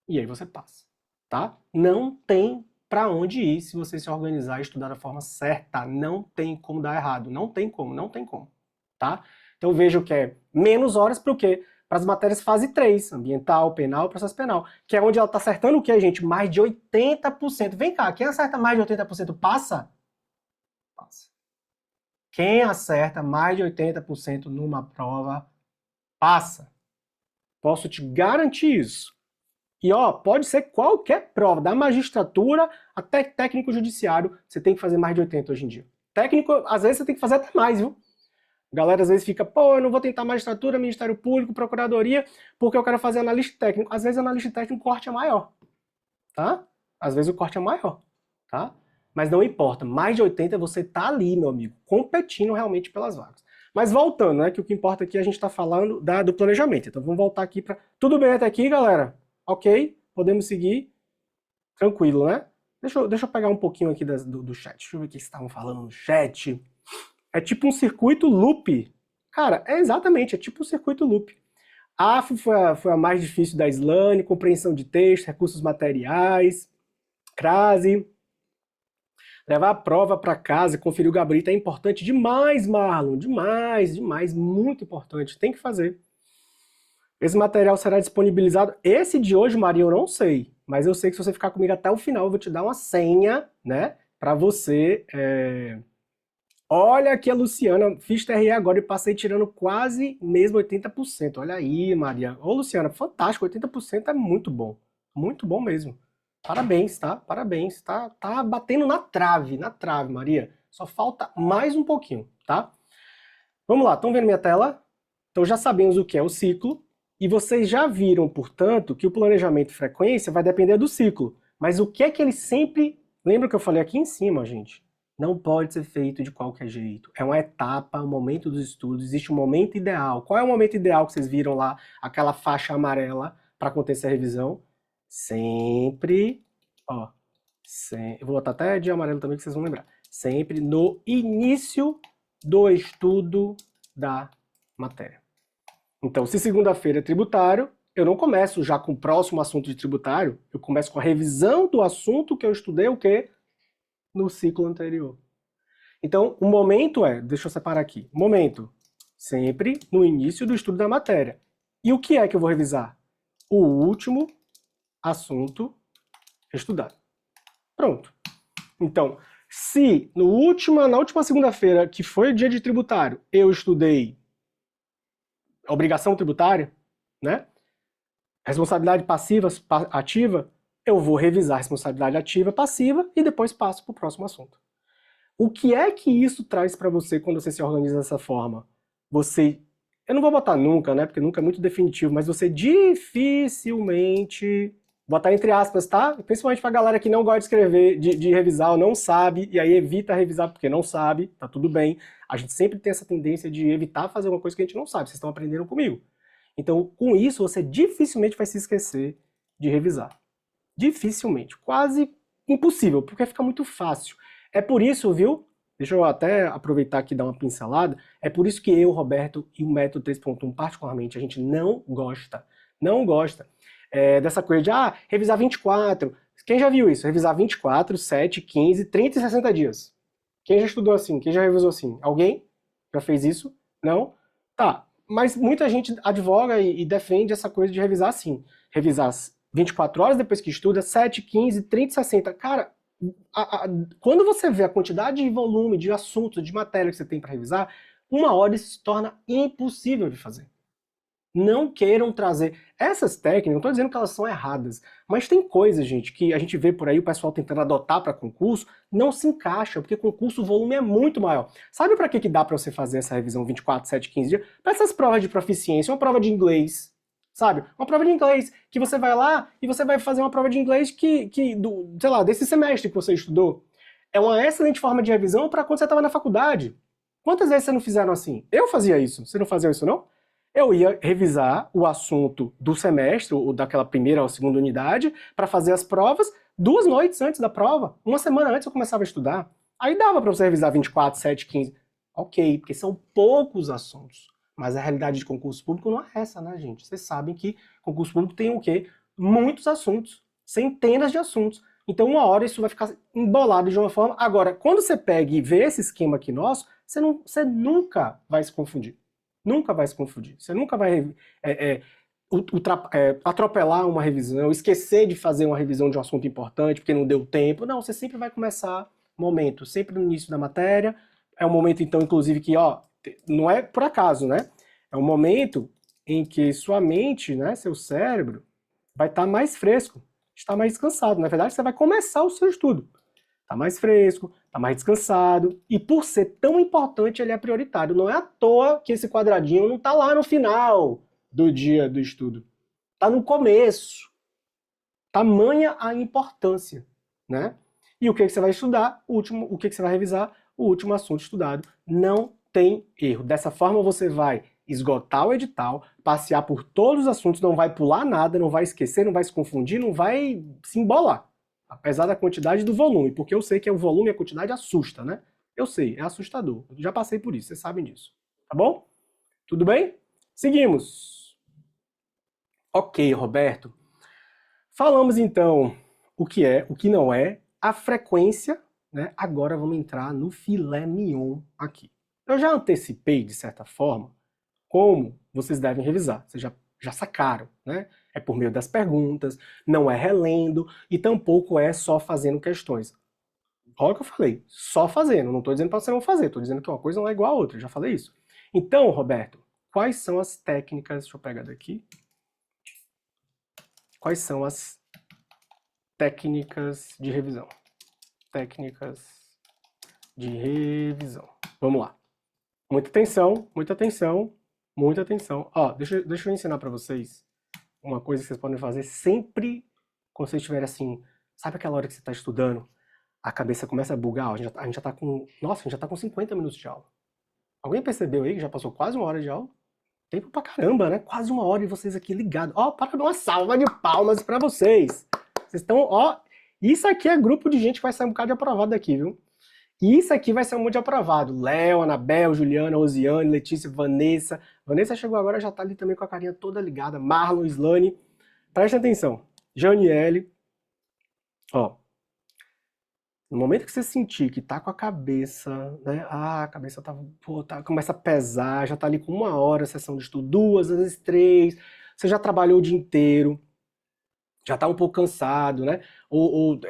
E aí você passa. Tá? Não tem para onde ir se você se organizar e estudar da forma certa. Não tem como dar errado. Não tem como, não tem como. Tá? Então veja que é menos horas para o quê? Para as matérias fase 3, ambiental, penal, processo penal, que é onde ela está acertando o quê, gente? Mais de 80%. Vem cá, quem acerta mais de 80% passa? Passa. Quem acerta mais de 80% numa prova, passa. Posso te garantir isso. E ó, pode ser qualquer prova, da magistratura até técnico judiciário, você tem que fazer mais de 80 hoje em dia. Técnico, às vezes você tem que fazer até mais, viu? A galera às vezes fica, pô, eu não vou tentar magistratura, Ministério Público, Procuradoria, porque eu quero fazer analista técnico. Às vezes analista técnico o corte é maior, tá? Às vezes o corte é maior, tá? Mas não importa, mais de 80 você tá ali, meu amigo, competindo realmente pelas vagas. Mas voltando, né, que o que importa aqui a gente tá falando do planejamento. Então vamos voltar aqui para... Tudo bem até aqui, galera? Ok? Podemos seguir? Tranquilo, né? Deixa eu pegar um pouquinho aqui do chat. Deixa eu ver o que vocês estavam falando no chat. É tipo um circuito loop. Cara, exatamente, é tipo um circuito loop. AFO foi a mais difícil da Slane, compreensão de texto, recursos materiais, crase. Levar a prova para casa, conferir o gabarito é importante demais, Marlon. Demais, demais, muito importante. Tem que fazer. Esse material será disponibilizado. Esse de hoje, Maria, eu não sei. Mas eu sei que se você ficar comigo até o final, eu vou te dar uma senha, né? Para você. Olha aqui a Luciana, fiz TRE agora e passei tirando quase mesmo 80%. Olha aí, Maria. Ô, Luciana, fantástico, 80% é muito bom. Muito bom mesmo. Parabéns, tá? Parabéns. Tá batendo na trave, Maria. Só falta mais um pouquinho, tá? Vamos lá, estão vendo minha tela? Então já sabemos o que é o ciclo. E vocês já viram, portanto, que o planejamento de frequência vai depender do ciclo. Mas o que é que ele sempre... Lembra que eu falei aqui em cima, gente? Não pode ser feito de qualquer jeito. É uma etapa, um momento dos estudos. Existe um momento ideal. Qual é o momento ideal que vocês viram lá? Aquela faixa amarela para acontecer a revisão. Sempre, ó, eu vou botar até de amarelo também que vocês vão lembrar. Sempre no início do estudo da matéria. Então, se segunda-feira é tributário, eu não começo já com o próximo assunto de tributário, eu começo com a revisão do assunto que eu estudei, o quê? No ciclo anterior. Então, o momento deixa eu separar aqui, momento, sempre no início do estudo da matéria. E o que é que eu vou revisar? O último assunto estudado. Pronto. Então, se na última segunda-feira, que foi dia de tributário, eu estudei obrigação tributária, né? Responsabilidade passiva, ativa, eu vou revisar responsabilidade ativa, passiva e depois passo para o próximo assunto. O que é que isso traz para você quando você se organiza dessa forma? Eu não vou botar nunca, né? Porque nunca é muito definitivo, mas você dificilmente, botar entre aspas, tá? Principalmente pra galera que não gosta de escrever, de revisar ou não sabe, e aí evita revisar porque não sabe, tá tudo bem. A gente sempre tem essa tendência de evitar fazer uma coisa que a gente não sabe, vocês estão aprendendo comigo. Então, com isso, você dificilmente vai se esquecer de revisar. Dificilmente. Quase impossível, porque fica muito fácil. É por isso, viu? Deixa eu até aproveitar aqui e dar uma pincelada. É por isso que eu, Roberto, e o método 3.1 particularmente, a gente não gosta dessa coisa de, revisar 24. Quem já viu isso? Revisar 24, 7, 15, 30 e 60 dias. Quem já estudou assim? Quem já revisou assim? Alguém? Já fez isso? Não? Tá. Mas muita gente advoga e defende essa coisa de revisar assim. Revisar 24 horas depois que estuda, 7, 15, 30 e 60. Cara, quando você vê a quantidade de volume, de assunto, de matéria que você tem para revisar, uma hora isso se torna impossível de fazer. Não queiram trazer essas técnicas, não estou dizendo que elas são erradas, mas tem coisas, gente, que a gente vê por aí o pessoal tentando adotar para concurso, não se encaixa, porque concurso o volume é muito maior. Sabe para que dá para você fazer essa revisão 24, 7, 15 dias? Para essas provas de proficiência, uma prova de inglês, sabe? Uma prova de inglês, que você vai lá e você vai fazer uma prova de inglês sei lá, desse semestre que você estudou. É uma excelente forma de revisão para quando você estava na faculdade. Quantas vezes vocês não fizeram assim? Eu fazia isso. Você não fazia isso, não? Eu ia revisar o assunto do semestre, ou daquela primeira ou segunda unidade, para fazer as provas 2 noites antes da prova. Uma semana antes eu começava a estudar. Aí dava para você revisar 24, 7, 15. Ok, porque são poucos assuntos. Mas a realidade de concurso público não é essa, né, gente? Vocês sabem que concurso público tem o quê? Muitos assuntos. Centenas de assuntos. Então, uma hora isso vai ficar embolado de uma forma. Agora, quando você pega e vê esse esquema aqui nosso, você nunca vai se confundir. Nunca vai se confundir. Você nunca vai atropelar uma revisão, esquecer de fazer uma revisão de um assunto importante porque não deu tempo. Não, você sempre vai começar momento, sempre no início da matéria. É um momento, então, inclusive, que não é por acaso, né? É um momento em que sua mente, né, seu cérebro, vai estar mais fresco, está mais descansado. Na verdade, você vai começar o seu estudo. Está mais fresco, está mais descansado, e por ser tão importante, ele é prioritário. Não é à toa que esse quadradinho não está lá no final do dia do estudo. Está no começo. Tamanha a importância, né? E o que você vai estudar? O que você vai revisar? O último assunto estudado. Não tem erro. Dessa forma você vai esgotar o edital, passear por todos os assuntos, não vai pular nada, não vai esquecer, não vai se confundir, não vai se embolar. apesar da quantidade do volume, porque eu sei que o volume e a quantidade assusta, né? Eu sei, é assustador. Eu já passei por isso, vocês sabem disso. Tá bom? Tudo bem? Seguimos. Ok, Roberto. Falamos então o que é, o que não é, a frequência, né? Agora vamos entrar no filé mignon aqui. Eu já antecipei, de certa forma, como vocês devem revisar. Vocês já sacaram, né? É por meio das perguntas, não é relendo e tampouco é só fazendo questões. Olha o que eu falei, só fazendo. Não estou dizendo para você não fazer, estou dizendo que uma coisa não é igual a outra. Já falei isso. Então, Roberto, quais são as técnicas? Deixa eu pegar daqui. Quais são as técnicas de revisão? Técnicas de revisão. Vamos lá. Muita atenção, muita atenção, muita atenção. Ó, deixa eu ensinar para vocês uma coisa que vocês podem fazer sempre quando vocês estiverem assim. Sabe aquela hora que você está estudando? A cabeça começa a bugar, ó, a gente já tá com. Nossa, a gente já tá com 50 minutos de aula. Alguém percebeu aí que já passou quase uma hora de aula? Tempo pra caramba, né? Quase uma hora e vocês aqui ligados. Ó, para dar uma salva de palmas pra vocês. Vocês estão, ó. Isso aqui é grupo de gente que vai sair um bocado de aprovado daqui, viu? E isso aqui vai ser um monte de aprovado. Léo, Anabel, Juliana, Rosiane, Letícia, Vanessa. Vanessa chegou agora, já tá ali também com a carinha toda ligada. Marlon, Slane. Presta atenção. Janiele. Ó. No momento que você sentir que tá com a cabeça, né? Ah, a cabeça tá, pô, começa a pesar, já tá ali com uma hora a sessão de estudo, duas, às vezes três, você já trabalhou o dia inteiro, já tá um pouco cansado, né?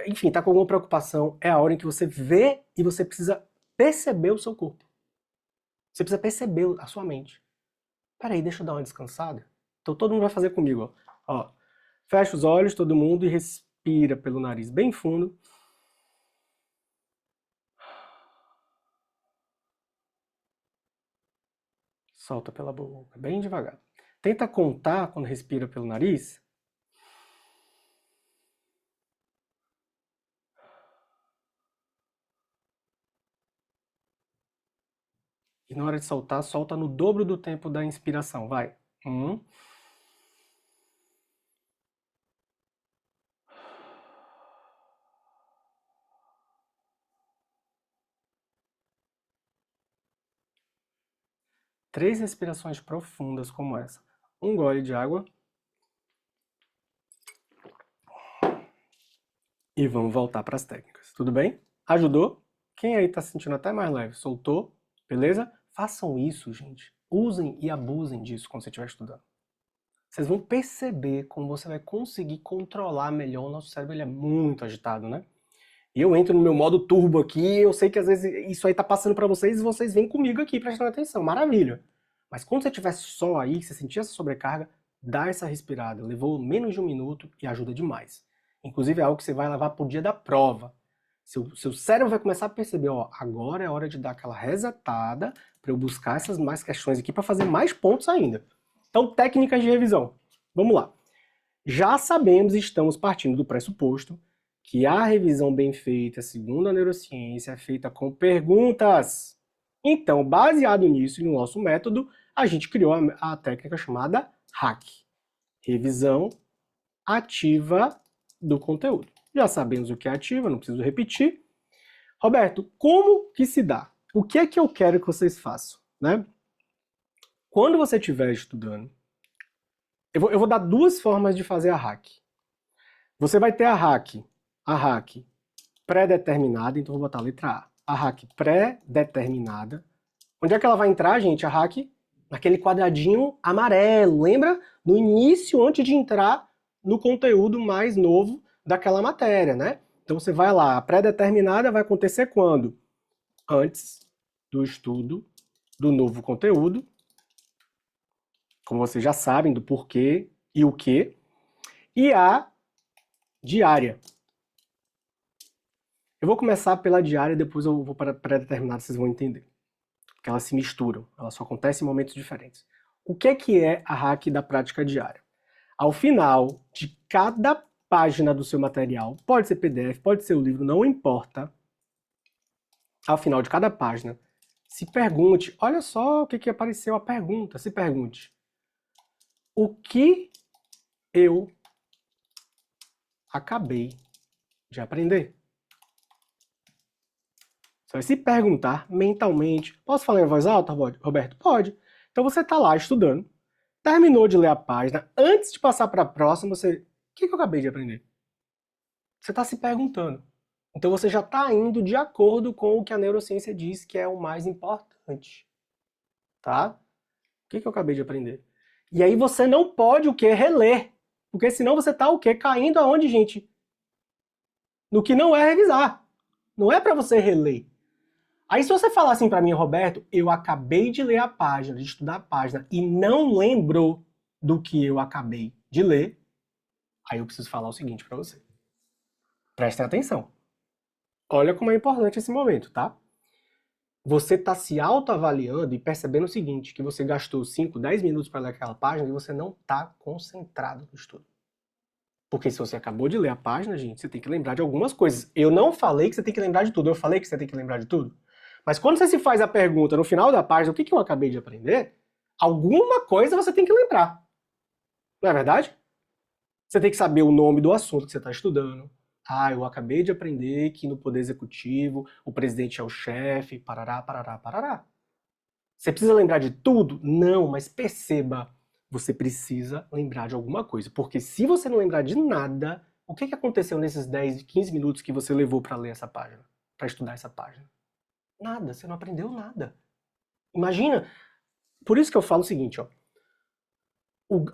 Enfim, tá com alguma preocupação, é a hora em que você vê e você precisa perceber o seu corpo. Você precisa perceber a sua mente. Peraí, deixa eu dar uma descansada. Então todo mundo vai fazer comigo, ó. Ó, fecha os olhos, todo mundo, e respira pelo nariz bem fundo. Solta pela boca, bem devagar. Tenta contar quando respira pelo nariz. E na hora de soltar, solta no dobro do tempo da inspiração. Vai. 1. Três respirações profundas como essa. Um gole de água. E vamos voltar para as técnicas. Tudo bem? Ajudou? Quem aí está se sentindo até mais leve? Soltou? Beleza? Façam isso, gente. Usem e abusem disso quando você estiver estudando. Vocês vão perceber como você vai conseguir controlar melhor. O nosso cérebro ele é muito agitado, né? E eu entro no meu modo turbo aqui, eu sei que às vezes isso aí tá passando para vocês e vocês vêm comigo aqui prestando atenção. Maravilha! Mas quando você estiver só aí, você sentir essa sobrecarga, dá essa respirada. Levou menos de um minuto e ajuda demais. Inclusive é algo que você vai levar pro dia da prova. Seu cérebro vai começar a perceber, ó, agora é hora de dar aquela resetada para eu buscar essas mais questões aqui para fazer mais pontos ainda. Então, técnicas de revisão. Vamos lá. Já sabemos e estamos partindo do pressuposto que a revisão bem feita, segundo a neurociência, é feita com perguntas. Então, baseado nisso e no nosso método, a gente criou a técnica chamada RAC. Revisão ativa do conteúdo. Já sabemos o que é ativa, não preciso repetir. Roberto, como que se dá? O que é que eu quero que vocês façam, né? Quando você estiver estudando, eu vou dar duas formas de fazer a RAC. Você vai ter a RAC pré-determinada, então vou botar a letra A. A RAC pré-determinada. Onde é que ela vai entrar, gente? A RAC naquele quadradinho amarelo, lembra? No início, antes de entrar no conteúdo mais novo daquela matéria, né? Então você vai lá, a pré-determinada vai acontecer quando? Antes do estudo do novo conteúdo, como vocês já sabem do porquê e o que, e a diária. Eu vou começar pela diária e depois eu vou para a pré-determinada, vocês vão entender. Porque elas se misturam, elas só acontecem em momentos diferentes. O que é a RAC da prática diária? Ao final de cada página do seu material, pode ser PDF, pode ser o livro, não importa. Ao final de cada página, se pergunte, olha só o que apareceu a pergunta, se pergunte. O que eu acabei de aprender. Você vai se perguntar mentalmente. Posso falar em voz alta, Roberto? Pode. Então você está lá estudando, terminou de ler a página, antes de passar para a próxima, você... O que eu acabei de aprender? Você está se perguntando. Então você já está indo de acordo com o que a neurociência diz que é o mais importante. Tá? O que eu acabei de aprender? E aí você não pode o quê? Reler. Porque senão você está o quê? Caindo aonde, gente? No que não é revisar. Não é para você reler. Aí se você falar assim para mim, Roberto, eu acabei de ler a página, de estudar a página, e não lembrou do que eu acabei de ler, aí eu preciso falar o seguinte para você. Prestem atenção. Olha como é importante esse momento, tá? Você está se autoavaliando e percebendo o seguinte, que você gastou 5, 10 minutos para ler aquela página e você não está concentrado no estudo. Porque se você acabou de ler a página, gente, você tem que lembrar de algumas coisas. Eu não falei que você tem que lembrar de tudo, eu falei que você tem que lembrar de tudo. Mas quando você se faz a pergunta no final da página, o que eu acabei de aprender, alguma coisa você tem que lembrar. Não é verdade? Você tem que saber o nome do assunto que você está estudando. Ah, eu acabei de aprender que no Poder Executivo o presidente é o chefe, parará, parará, parará. Você precisa lembrar de tudo? Não, mas perceba, você precisa lembrar de alguma coisa. Porque se você não lembrar de nada, o que aconteceu nesses 10, 15 minutos que você levou para ler essa página? Para estudar essa página? Nada, você não aprendeu nada. Imagina, por isso que eu falo o seguinte, ó.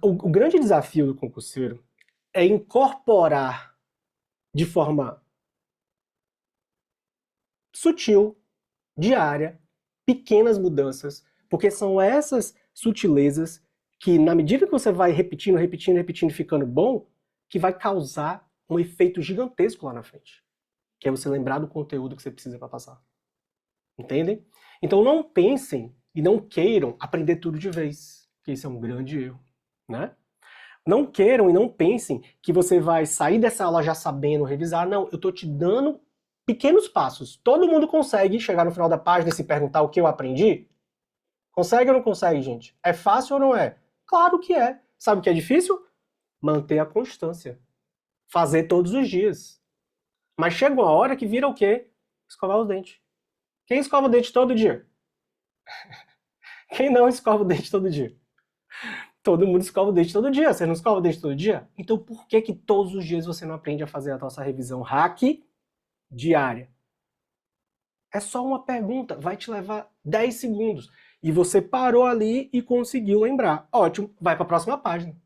O grande desafio do concurseiro é incorporar de forma sutil, diária, pequenas mudanças, porque são essas sutilezas que, na medida que você vai repetindo, repetindo, repetindo, ficando bom, que vai causar um efeito gigantesco lá na frente, que é você lembrar do conteúdo que você precisa para passar. Entendem? Então não pensem e não queiram aprender tudo de vez, porque isso é um grande erro, né? Não queiram e não pensem que você vai sair dessa aula já sabendo revisar. Não, eu tô te dando pequenos passos. Todo mundo consegue chegar no final da página e se perguntar o que eu aprendi? Consegue ou não consegue, gente? É fácil ou não é? Claro que é. Sabe o que é difícil? Manter a constância. Fazer todos os dias. Mas chega uma hora que vira o quê? Escovar os dentes. Quem escova o dente todo dia? Quem não escova o dente todo dia? Todo mundo escova o dente todo dia. Você não escova o dente todo dia? Então por que todos os dias você não aprende a fazer a nossa revisão hack diária? É só uma pergunta, vai te levar 10 segundos. E você parou ali e conseguiu lembrar. Ótimo, vai para a próxima página.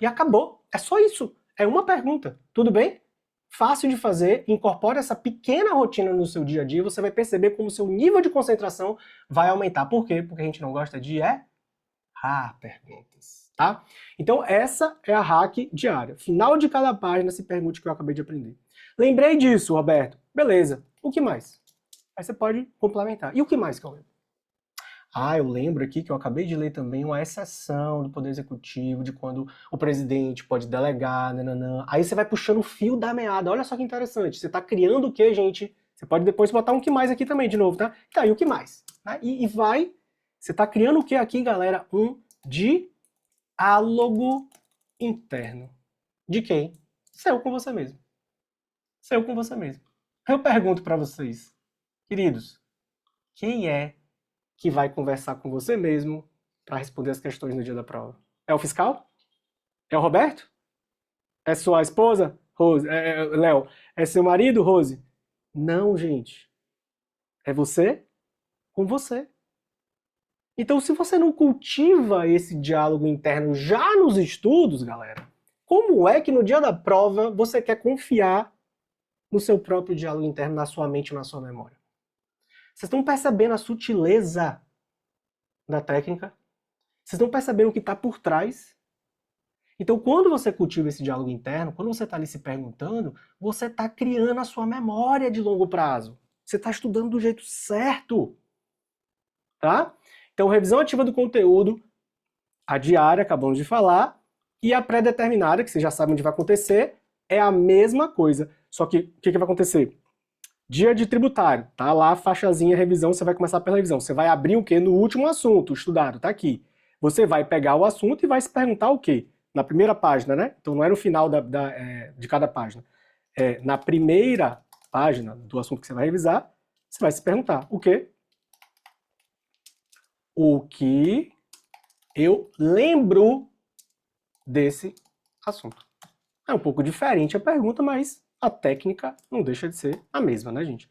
E acabou. É só isso. É uma pergunta. Tudo bem? Fácil de fazer, incorpore essa pequena rotina no seu dia a dia, você vai perceber como o seu nível de concentração vai aumentar. Por quê? Porque a gente não gosta de errar perguntas, tá? Então essa é a hack diária. Final de cada página, se pergunte o que eu acabei de aprender. Lembrei disso, Roberto. Beleza. O que mais? Aí você pode complementar. E o que mais que eu lembro? Ah, eu lembro aqui que eu acabei de ler também uma exceção do Poder Executivo, de quando o presidente pode delegar, nananã. Aí você vai puxando o fio da meada. Olha só que interessante. Você está criando o quê, gente? Você pode depois botar um que mais aqui também, de novo, tá? Tá, e o que mais? Tá? E vai... Você está criando o que aqui, galera? Um diálogo interno. De quem? Seu com você mesmo. Seu com você mesmo. Eu pergunto para vocês, queridos, quem é que vai conversar com você mesmo para responder as questões no dia da prova? É o fiscal? É o Roberto? É sua esposa, Rose? Léo? É seu marido, Rose? Não, gente. É você com você. Então, se você não cultiva esse diálogo interno já nos estudos, galera, como é que no dia da prova você quer confiar no seu próprio diálogo interno, na sua mente e na sua memória? Vocês estão percebendo a sutileza da técnica? Vocês estão percebendo o que está por trás? Então, quando você cultiva esse diálogo interno, quando você está ali se perguntando, você está criando a sua memória de longo prazo. Você está estudando do jeito certo. Tá? Então, revisão ativa do conteúdo, a diária, acabamos de falar, e a pré-determinada, que vocês já sabem onde vai acontecer, é a mesma coisa. Só que, o que vai acontecer? Dia de tributário, tá lá a faixazinha revisão, você vai começar pela revisão. Você vai abrir o quê? No último assunto, estudado, tá aqui. Você vai pegar o assunto e vai se perguntar o quê? Na primeira página, né? Então não é no final de cada página. na primeira página do assunto que você vai revisar, você vai se perguntar, o quê? O que eu lembro desse assunto? É um pouco diferente a pergunta, mas a técnica não deixa de ser a mesma, né, gente?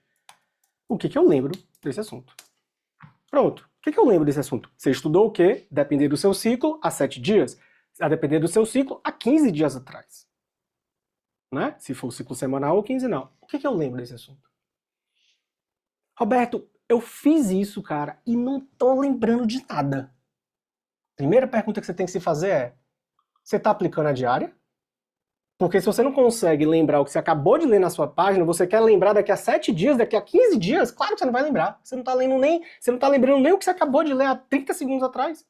O que eu lembro desse assunto? Pronto. O que eu lembro desse assunto? Você estudou o quê? Depender do seu ciclo, há 7 dias. A depender do seu ciclo, há 15 dias atrás. Né? Se for o ciclo semanal ou quinzenal. O que eu lembro desse assunto? Roberto, eu fiz isso, cara, e não tô lembrando de nada. Primeira pergunta que você tem que se fazer é: você tá aplicando a diária? Porque se você não consegue lembrar o que você acabou de ler na sua página, você quer lembrar daqui a 7 dias, daqui a 15 dias, claro que você não vai lembrar. Você não tá lembrando nem o que você acabou de ler há 30 segundos atrás.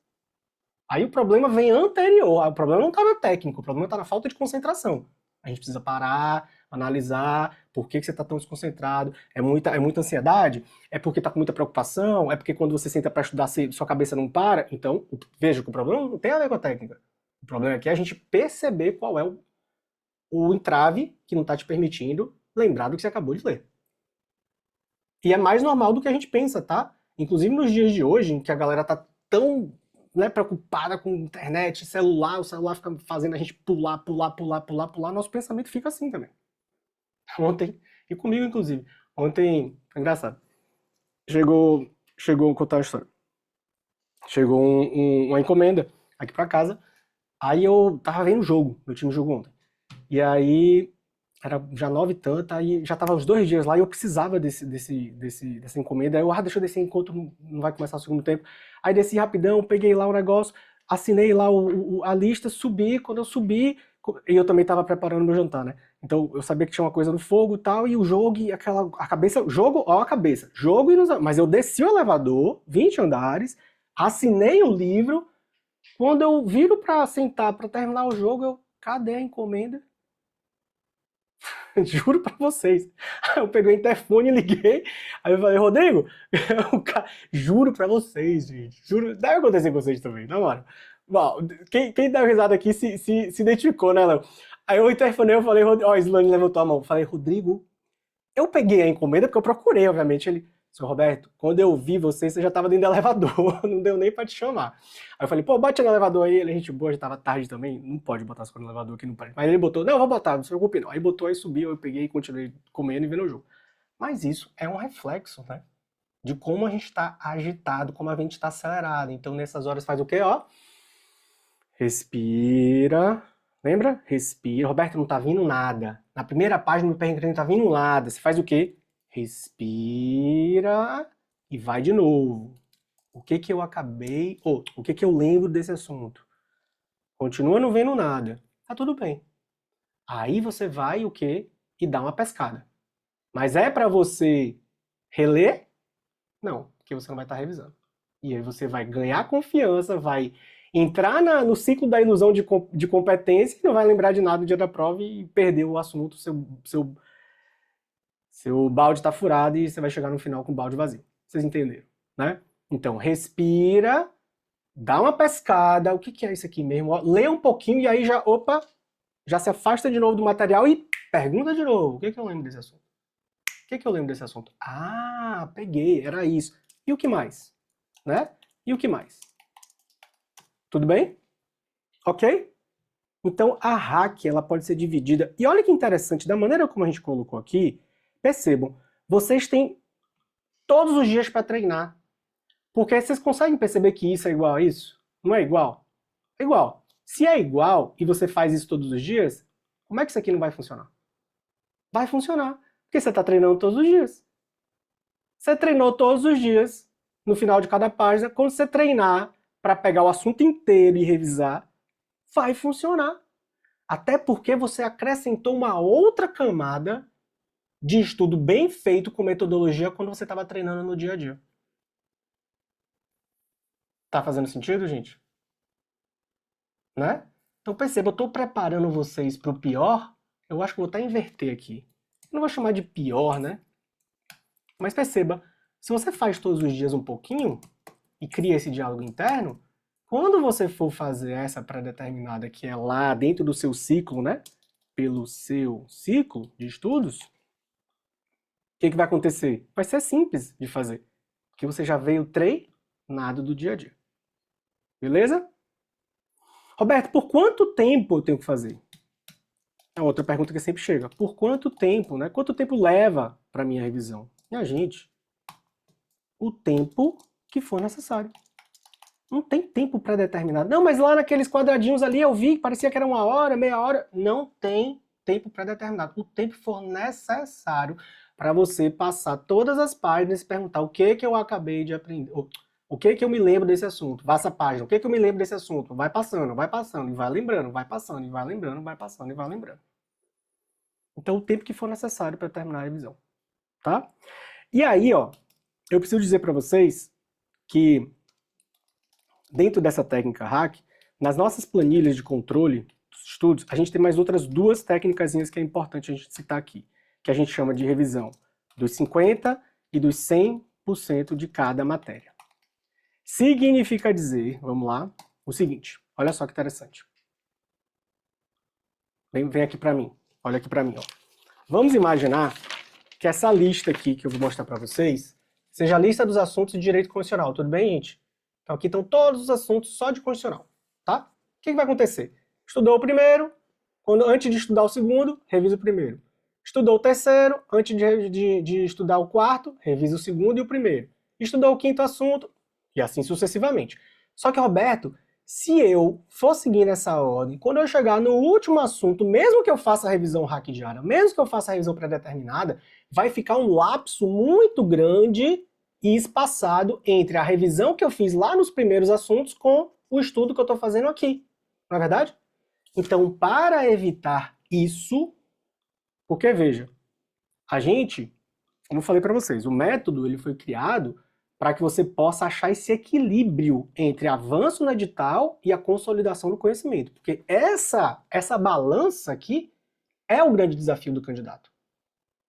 Aí o problema vem anterior. O problema não tá na técnica, o problema tá na falta de concentração. A gente precisa parar, analisar por que você está tão desconcentrado. É muita ansiedade? É porque está com muita preocupação? É porque quando você senta para estudar, sua cabeça não para? Então, veja que o problema não tem a ver com a técnica. O problema aqui é a gente perceber qual é o entrave que não está te permitindo lembrar do que você acabou de ler. E é mais normal do que a gente pensa, tá? Inclusive nos dias de hoje, em que a galera tá tão preocupada com internet, celular, o celular fica fazendo a gente pular, nosso pensamento fica assim também. Ontem, e comigo inclusive, ontem, é engraçado, chegou, vou contar uma história, chegou uma encomenda aqui pra casa, aí eu tava vendo o jogo, meu time jogou ontem, e aí era já 9 e tanta, aí já tava uns 2 dias lá e eu precisava dessa encomenda. Aí eu, deixa eu descer enquanto não vai começar o segundo tempo. Aí desci rapidão, peguei lá o negócio, assinei lá a lista, subi. Quando eu subi, e eu também tava preparando meu jantar, né? Então eu sabia que tinha uma coisa no fogo e tal, e o jogo, e a cabeça, jogo, ó a cabeça, jogo e mas eu desci o elevador, 20 andares, assinei o livro, quando eu viro pra sentar pra terminar o jogo, cadê a encomenda? Juro pra vocês. Aí eu peguei o interfone e liguei. Aí eu falei, Rodrigo, juro pra vocês, gente. Juro. Deve acontecer com vocês também, na hora. Bom, quem deu risada aqui se identificou, né, Léo? Aí eu interfonei, eu falei, ó, Slane levantou a mão. Eu falei, Rodrigo, eu peguei a encomenda porque eu procurei, obviamente. Ele, seu Roberto, quando eu vi você já tava dentro do elevador, não deu nem pra te chamar. Aí eu falei, pô, bate no elevador aí. Ele, gente boa, já tava tarde também, não pode botar as coisas no elevador aqui, não pode. Mas ele botou, não, eu vou botar, não se preocupe não. Aí botou, aí subiu, eu peguei e continuei comendo e vendo o jogo. Mas isso é um reflexo, né? De como a gente tá agitado, como a gente tá acelerado. Então nessas horas faz o quê, ó? Respira. Lembra? Respira. Roberto, não tá vindo nada. Na primeira página do perrengue não tá vindo nada. Você faz o quê? Respira e vai de novo. O que eu acabei... o que eu lembro desse assunto? Continua não vendo nada. Tá tudo bem. Aí você vai o quê? E dá uma pescada. Mas é pra você reler? Não, porque você não vai estar revisando. E aí você vai ganhar confiança, vai entrar no ciclo da ilusão de competência e não vai lembrar de nada no dia da prova e perder o assunto, seu balde tá furado e você vai chegar no final com o balde vazio. Vocês entenderam, né? Então, respira, dá uma pescada, o que é isso aqui mesmo? Lê um pouquinho e aí já se afasta de novo do material e pergunta de novo. O que eu lembro desse assunto? O que eu lembro desse assunto? Ah, peguei, era isso. E o que mais? Né? E o que mais? Tudo bem? Ok? Então, a hack, ela pode ser dividida. E olha que interessante, da maneira como a gente colocou aqui, percebam, vocês têm todos os dias para treinar. Porque vocês conseguem perceber que isso é igual a isso? Não é igual? É igual. Se é igual e você faz isso todos os dias, como é que isso aqui não vai funcionar? Vai funcionar. Porque você está treinando todos os dias. Você treinou todos os dias, no final de cada página. Quando você treinar para pegar o assunto inteiro e revisar, vai funcionar. Até porque você acrescentou uma outra camada de estudo bem feito com metodologia quando você estava treinando no dia a dia. Tá fazendo sentido, gente? Né? Então perceba, eu estou preparando vocês para o pior. Eu acho que vou até inverter aqui. Não vou chamar de pior, né? Mas perceba, se você faz todos os dias um pouquinho e cria esse diálogo interno, quando você for fazer essa pré-determinada que é lá dentro do seu ciclo, né? pelo seu ciclo de estudos, o que vai acontecer? Vai ser simples de fazer, porque você já veio treinado do dia a dia. Beleza? Roberto, por quanto tempo eu tenho que fazer? É outra pergunta que sempre chega. Por quanto tempo, né? Quanto tempo leva para minha revisão? Minha gente, o tempo que for necessário. Não tem tempo pré-determinado. Não, mas lá naqueles quadradinhos ali eu vi que parecia que era 1 hora, meia hora. Não tem tempo pré-determinado. O tempo que for necessário para você passar todas as páginas e perguntar o que eu acabei de aprender. O que eu me lembro desse assunto? Passa a página. O que eu me lembro desse assunto? Vai passando, e vai lembrando, vai passando, e vai lembrando, vai passando, e vai lembrando. Então, o tempo que for necessário para terminar a revisão. Tá? E aí, ó, eu preciso dizer para vocês que dentro dessa técnica hack, nas nossas planilhas de controle dos estudos, a gente tem mais outras 2 técnicazinhas que é importante a gente citar aqui, que a gente chama de revisão dos 50% e dos 100% de cada matéria. Significa dizer, vamos lá, o seguinte, olha só que interessante. Vem aqui para mim, olha aqui para mim. Ó. Vamos imaginar que essa lista aqui que eu vou mostrar para vocês seja a lista dos assuntos de direito constitucional, tudo bem, gente? Então aqui estão todos os assuntos só de constitucional, tá? O que vai acontecer? Estudou o primeiro, antes de estudar o segundo, revisa o primeiro. Estudou o terceiro, antes de estudar o quarto, revisa o segundo e o primeiro. Estudou o quinto assunto, e assim sucessivamente. Só que, Roberto, se eu for seguir nessa ordem, quando eu chegar no último assunto, mesmo que eu faça a revisão hack diária, mesmo que eu faça a revisão pré-determinada, vai ficar um lapso muito grande e espaçado entre a revisão que eu fiz lá nos primeiros assuntos com o estudo que eu estou fazendo aqui. Não é verdade? Então, para evitar isso, porque, veja, a gente, como eu falei para vocês, o método ele foi criado para que você possa achar esse equilíbrio entre avanço no edital e a consolidação do conhecimento. Porque essa balança aqui é o grande desafio do candidato.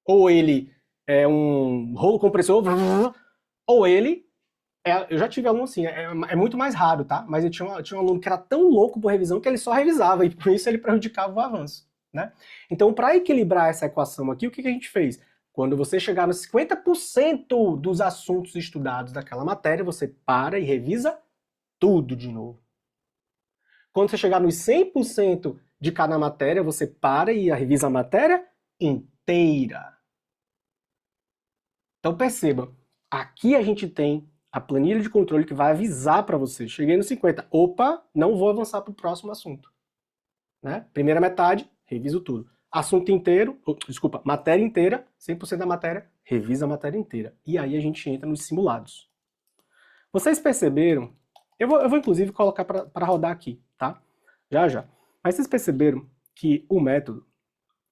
Ou ele é um rolo compressor, ou ele... eu já tive aluno assim, é muito mais raro, tá? Mas eu tinha um aluno que era tão louco por revisão que ele só revisava, e por isso ele prejudicava o avanço, né? Então, para equilibrar essa equação aqui, o que a gente fez? Quando você chegar nos 50% dos assuntos estudados daquela matéria, você para e revisa tudo de novo. Quando você chegar nos 100% de cada matéria, você para e revisa a matéria inteira. Então perceba, aqui a gente tem a planilha de controle que vai avisar para você. Cheguei no 50, opa, não vou avançar para o próximo assunto. Né? Primeira metade, reviso tudo. Assunto inteiro, desculpa, matéria inteira, 100% da matéria, revisa a matéria inteira. E aí a gente entra nos simulados. Vocês perceberam? Eu vou inclusive colocar para rodar aqui, tá? Já. Mas vocês perceberam que o método,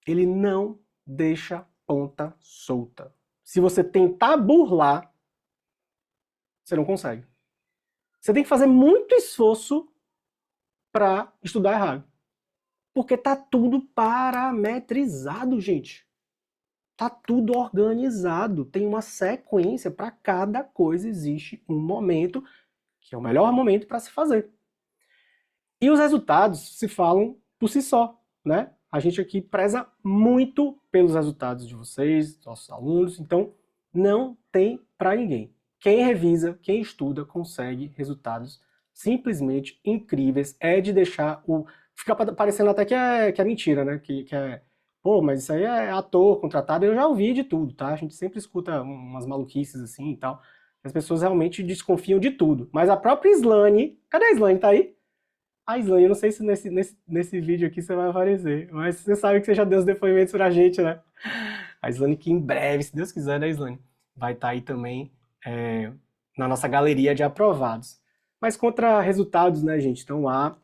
ele não deixa ponta solta. Se você tentar burlar, você não consegue. Você tem que fazer muito esforço para estudar errado. Porque tá tudo parametrizado, gente. Tá tudo organizado. Tem uma sequência. Para cada coisa existe um momento que é o melhor momento para se fazer. E os resultados se falam por si só, né? A gente aqui preza muito pelos resultados de vocês, dos nossos alunos, então não tem para ninguém. Quem revisa, quem estuda, consegue resultados simplesmente incríveis. É de deixar o... Fica parecendo até que é mentira, né? Que é... Pô, mas isso aí é ator contratado. Eu já ouvi de tudo, tá? A gente sempre escuta umas maluquices assim e tal. As pessoas realmente desconfiam de tudo. Mas a própria Slane... Cadê a Slane? Tá aí? A Slane, eu não sei se nesse vídeo aqui você vai aparecer, mas você sabe que você já deu os depoimentos pra gente, né? A Slane que em breve, se Deus quiser, né, Slane? Vai estar aí também na nossa galeria de aprovados. Mas contra resultados, né, gente? Então há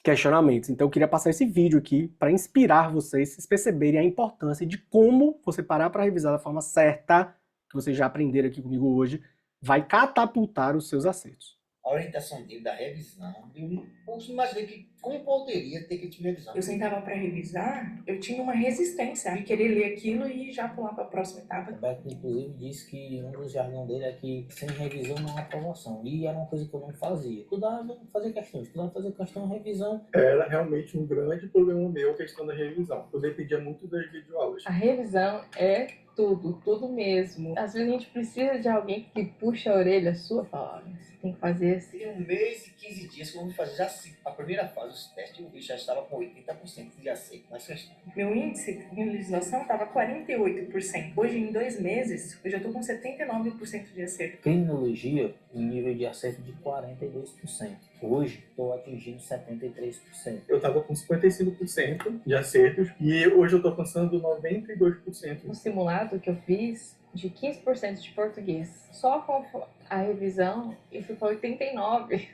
questionamentos. Então eu queria passar esse vídeo aqui para inspirar vocês, vocês perceberem a importância de como você parar para revisar da forma certa, que vocês já aprenderam aqui comigo hoje, vai catapultar os seus acertos. a orientação dele da revisão, eu não imaginei que como poderia ter que tido revisão. Eu sentava para revisar, eu tinha uma resistência de querer ler aquilo e já pular para a próxima etapa. O Beto, inclusive, disse que um dos jargões dele é que sem revisão não há aprovação. E era uma coisa que eu não fazia. Estudava, fazer questão, revisão. Era realmente um grande problema meu a questão da revisão. Eu dependia muito das videoaulas. A revisão é tudo, tudo mesmo. Às vezes a gente precisa de alguém que puxa a orelha sua e fala, olha, você tem que fazer assim. Tem 1 mês e 15 dias que eu vou fazer já a primeira fase, os testes, eu já estava com 80% de aceito nas questões. Meu índice em legislação estava 48%. Hoje, em 2 meses, eu já estou com 79% de acerto. Criminologia, em nível de acerto de 42%. Hoje, estou atingindo 73%. Eu estava com 55% de acertos e hoje eu estou alcançando 92%. No simulado que eu fiz, de 15% de português, só com a revisão, eu fui para 89%.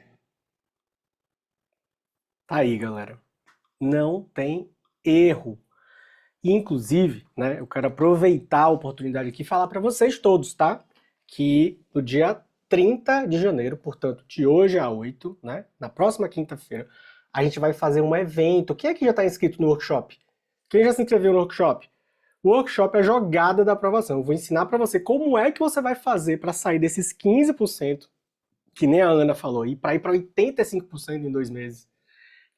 Tá aí, galera. Não tem erro. Inclusive, né, eu quero aproveitar a oportunidade aqui e falar para vocês todos, tá? Que no dia 30 de janeiro, portanto, de hoje a 8, né, na próxima quinta-feira, a gente vai fazer um evento. Quem é que já está inscrito no workshop? Quem já se inscreveu no workshop? O workshop é a jogada da aprovação. Eu vou ensinar para você como é que você vai fazer para sair desses 15%, que nem a Ana falou, e para ir para 85% em 2 meses.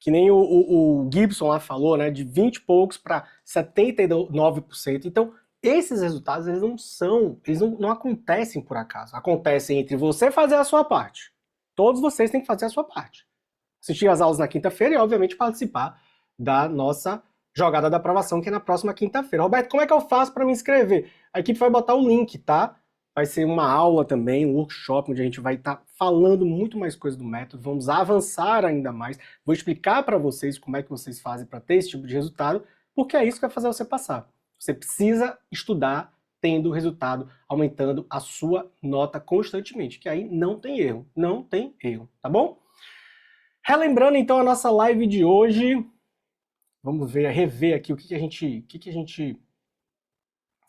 Que nem o Gibson lá falou, né, de 20 e poucos para 79%. Então, esses resultados, eles não acontecem por acaso. Acontecem entre você fazer a sua parte. Todos vocês têm que fazer a sua parte. Assistir as aulas na quinta-feira e, obviamente, participar da nossa jogada da aprovação, que é na próxima quinta-feira. Roberto, como é que eu faço para me inscrever? A equipe vai botar o link, tá? Vai ser uma aula também, um workshop, onde a gente vai estar falando muito mais coisas do método, vamos avançar ainda mais, vou explicar para vocês como é que vocês fazem para ter esse tipo de resultado, porque é isso que vai fazer você passar. Você precisa estudar tendo o resultado, aumentando a sua nota constantemente, que aí não tem erro, tá bom? Relembrando então a nossa live de hoje, vamos rever aqui o que a gente...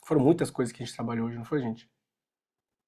Foram muitas coisas que a gente trabalhou hoje, não foi, gente?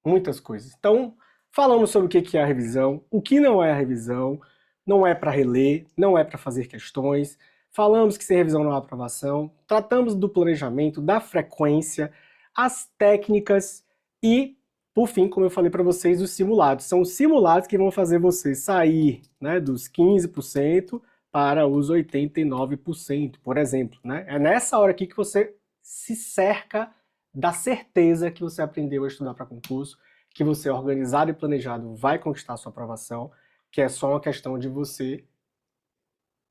Muitas coisas. Então, falamos sobre o que é a revisão, o que não é a revisão, não é para reler, não é para fazer questões, falamos que sem revisão não há aprovação, tratamos do planejamento, da frequência, as técnicas e, por fim, como eu falei para vocês, os simulados. São os simulados que vão fazer você sair, né, dos 15% para os 89%, por exemplo. Né? É nessa hora aqui que você se cerca da certeza que você aprendeu a estudar para concurso, que você organizado e planejado vai conquistar a sua aprovação, que é só uma questão de você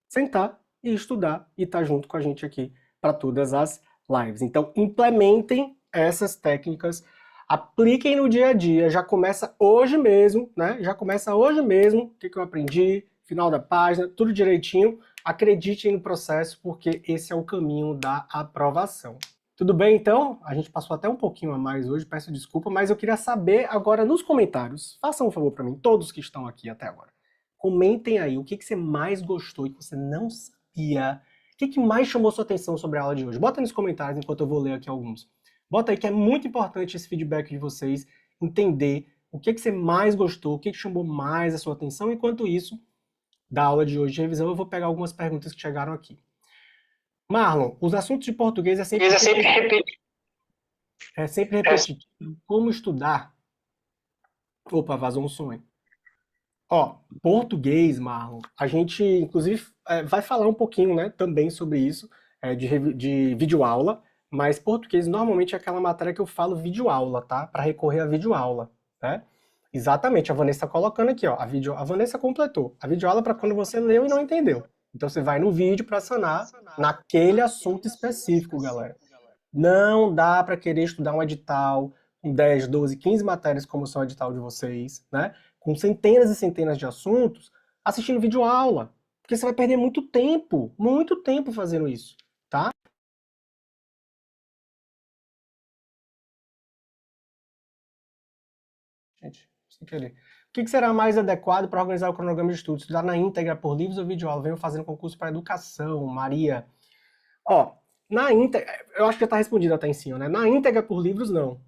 sentar e estudar e estar junto com a gente aqui para todas as lives. Então, implementem essas técnicas, apliquem no dia a dia, já começa hoje mesmo, né? Já começa hoje mesmo, o que eu aprendi, final da página, tudo direitinho. Acreditem no processo, porque esse é o caminho da aprovação. Tudo bem, então? A gente passou até um pouquinho a mais hoje, peço desculpa, mas eu queria saber agora nos comentários, façam um favor para mim, todos que estão aqui até agora. Comentem aí o que você mais gostou e que você não sabia. O que mais chamou sua atenção sobre a aula de hoje? Bota nos comentários enquanto eu vou ler aqui alguns. Bota aí que é muito importante esse feedback de vocês, entender o que você mais gostou, o que chamou mais a sua atenção. Enquanto isso, da aula de hoje de revisão, eu vou pegar algumas perguntas que chegaram aqui. Marlon, os assuntos de português é sempre repetitivo. Como estudar? Opa, vazou um som aí. Ó, português, Marlon, a gente, inclusive, vai falar um pouquinho, né, também sobre isso, de videoaula, mas português normalmente é aquela matéria que eu falo videoaula, tá? Para recorrer a videoaula, né? Exatamente, a Vanessa tá colocando aqui, ó, a Vanessa completou. A videoaula para quando você leu e não entendeu. Então você vai no vídeo para sanar naquele assunto específico, galera. Não dá para querer estudar um edital com 10, 12, 15 matérias como são o edital de vocês, né? Com centenas e centenas de assuntos, assistindo videoaula. Porque você vai perder muito tempo fazendo isso, tá? Gente, sem querer. O que será mais adequado para organizar o cronograma de estudos? Estudar na íntegra por livros ou videoaula? Venho fazendo concurso para educação, Maria. Ó, na íntegra, eu acho que já está respondido até em cima, né? Na íntegra por livros, não.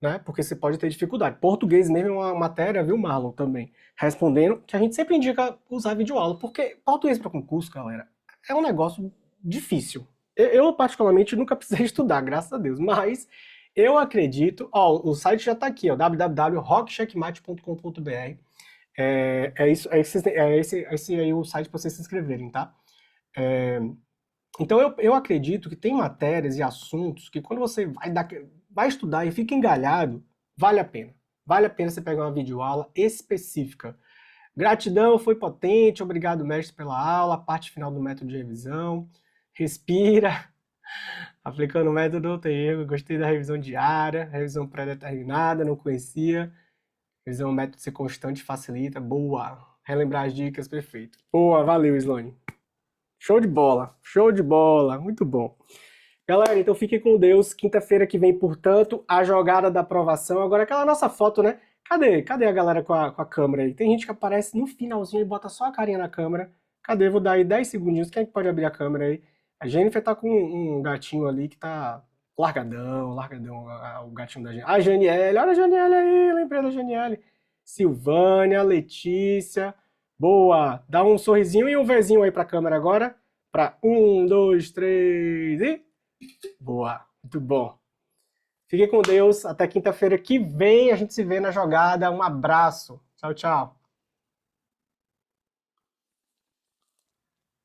né? Porque você pode ter dificuldade. Português mesmo é uma matéria, viu, Marlon, também, respondendo, que a gente sempre indica usar videoaula, porque português para concurso, galera, é um negócio difícil. Eu, particularmente, nunca precisei estudar, graças a Deus, mas eu acredito... Ó, o site já tá aqui, ó, www.rockcheckmate.com.br. Esse aí o site para vocês se inscreverem, tá? Então eu acredito que tem matérias e assuntos que quando você vai estudar e fica engalhado, vale a pena. Vale a pena você pegar uma videoaula específica. Gratidão, foi potente, obrigado, mestre, pela aula, parte final do método de revisão. Respira. Aplicando o método tem erro, gostei da revisão diária, revisão pré-determinada, não conhecia. Revisão método ser constante facilita, boa. Relembrar as dicas, perfeito. Boa, valeu, Slane. Show de bola, muito bom. Galera, então fiquem com Deus. Quinta-feira que vem, portanto, a jogada da aprovação. Agora aquela nossa foto, né? Cadê a galera com a câmera aí? Tem gente que aparece no finalzinho e bota só a carinha na câmera. Cadê? Vou dar aí 10 segundinhos. Quem é que pode abrir a câmera aí? A Jennifer tá com um gatinho ali que tá largadão, o gatinho da Jennifer. A Janiele, olha a Janiele aí, lembrei da Janiele. Silvânia, Letícia, boa. Dá um sorrisinho e um Vzinho aí pra câmera agora. Pra 1, 2, 3 e... Boa, muito bom. Fiquem com Deus, até quinta-feira que vem a gente se vê na jogada. Um abraço. Tchau, tchau.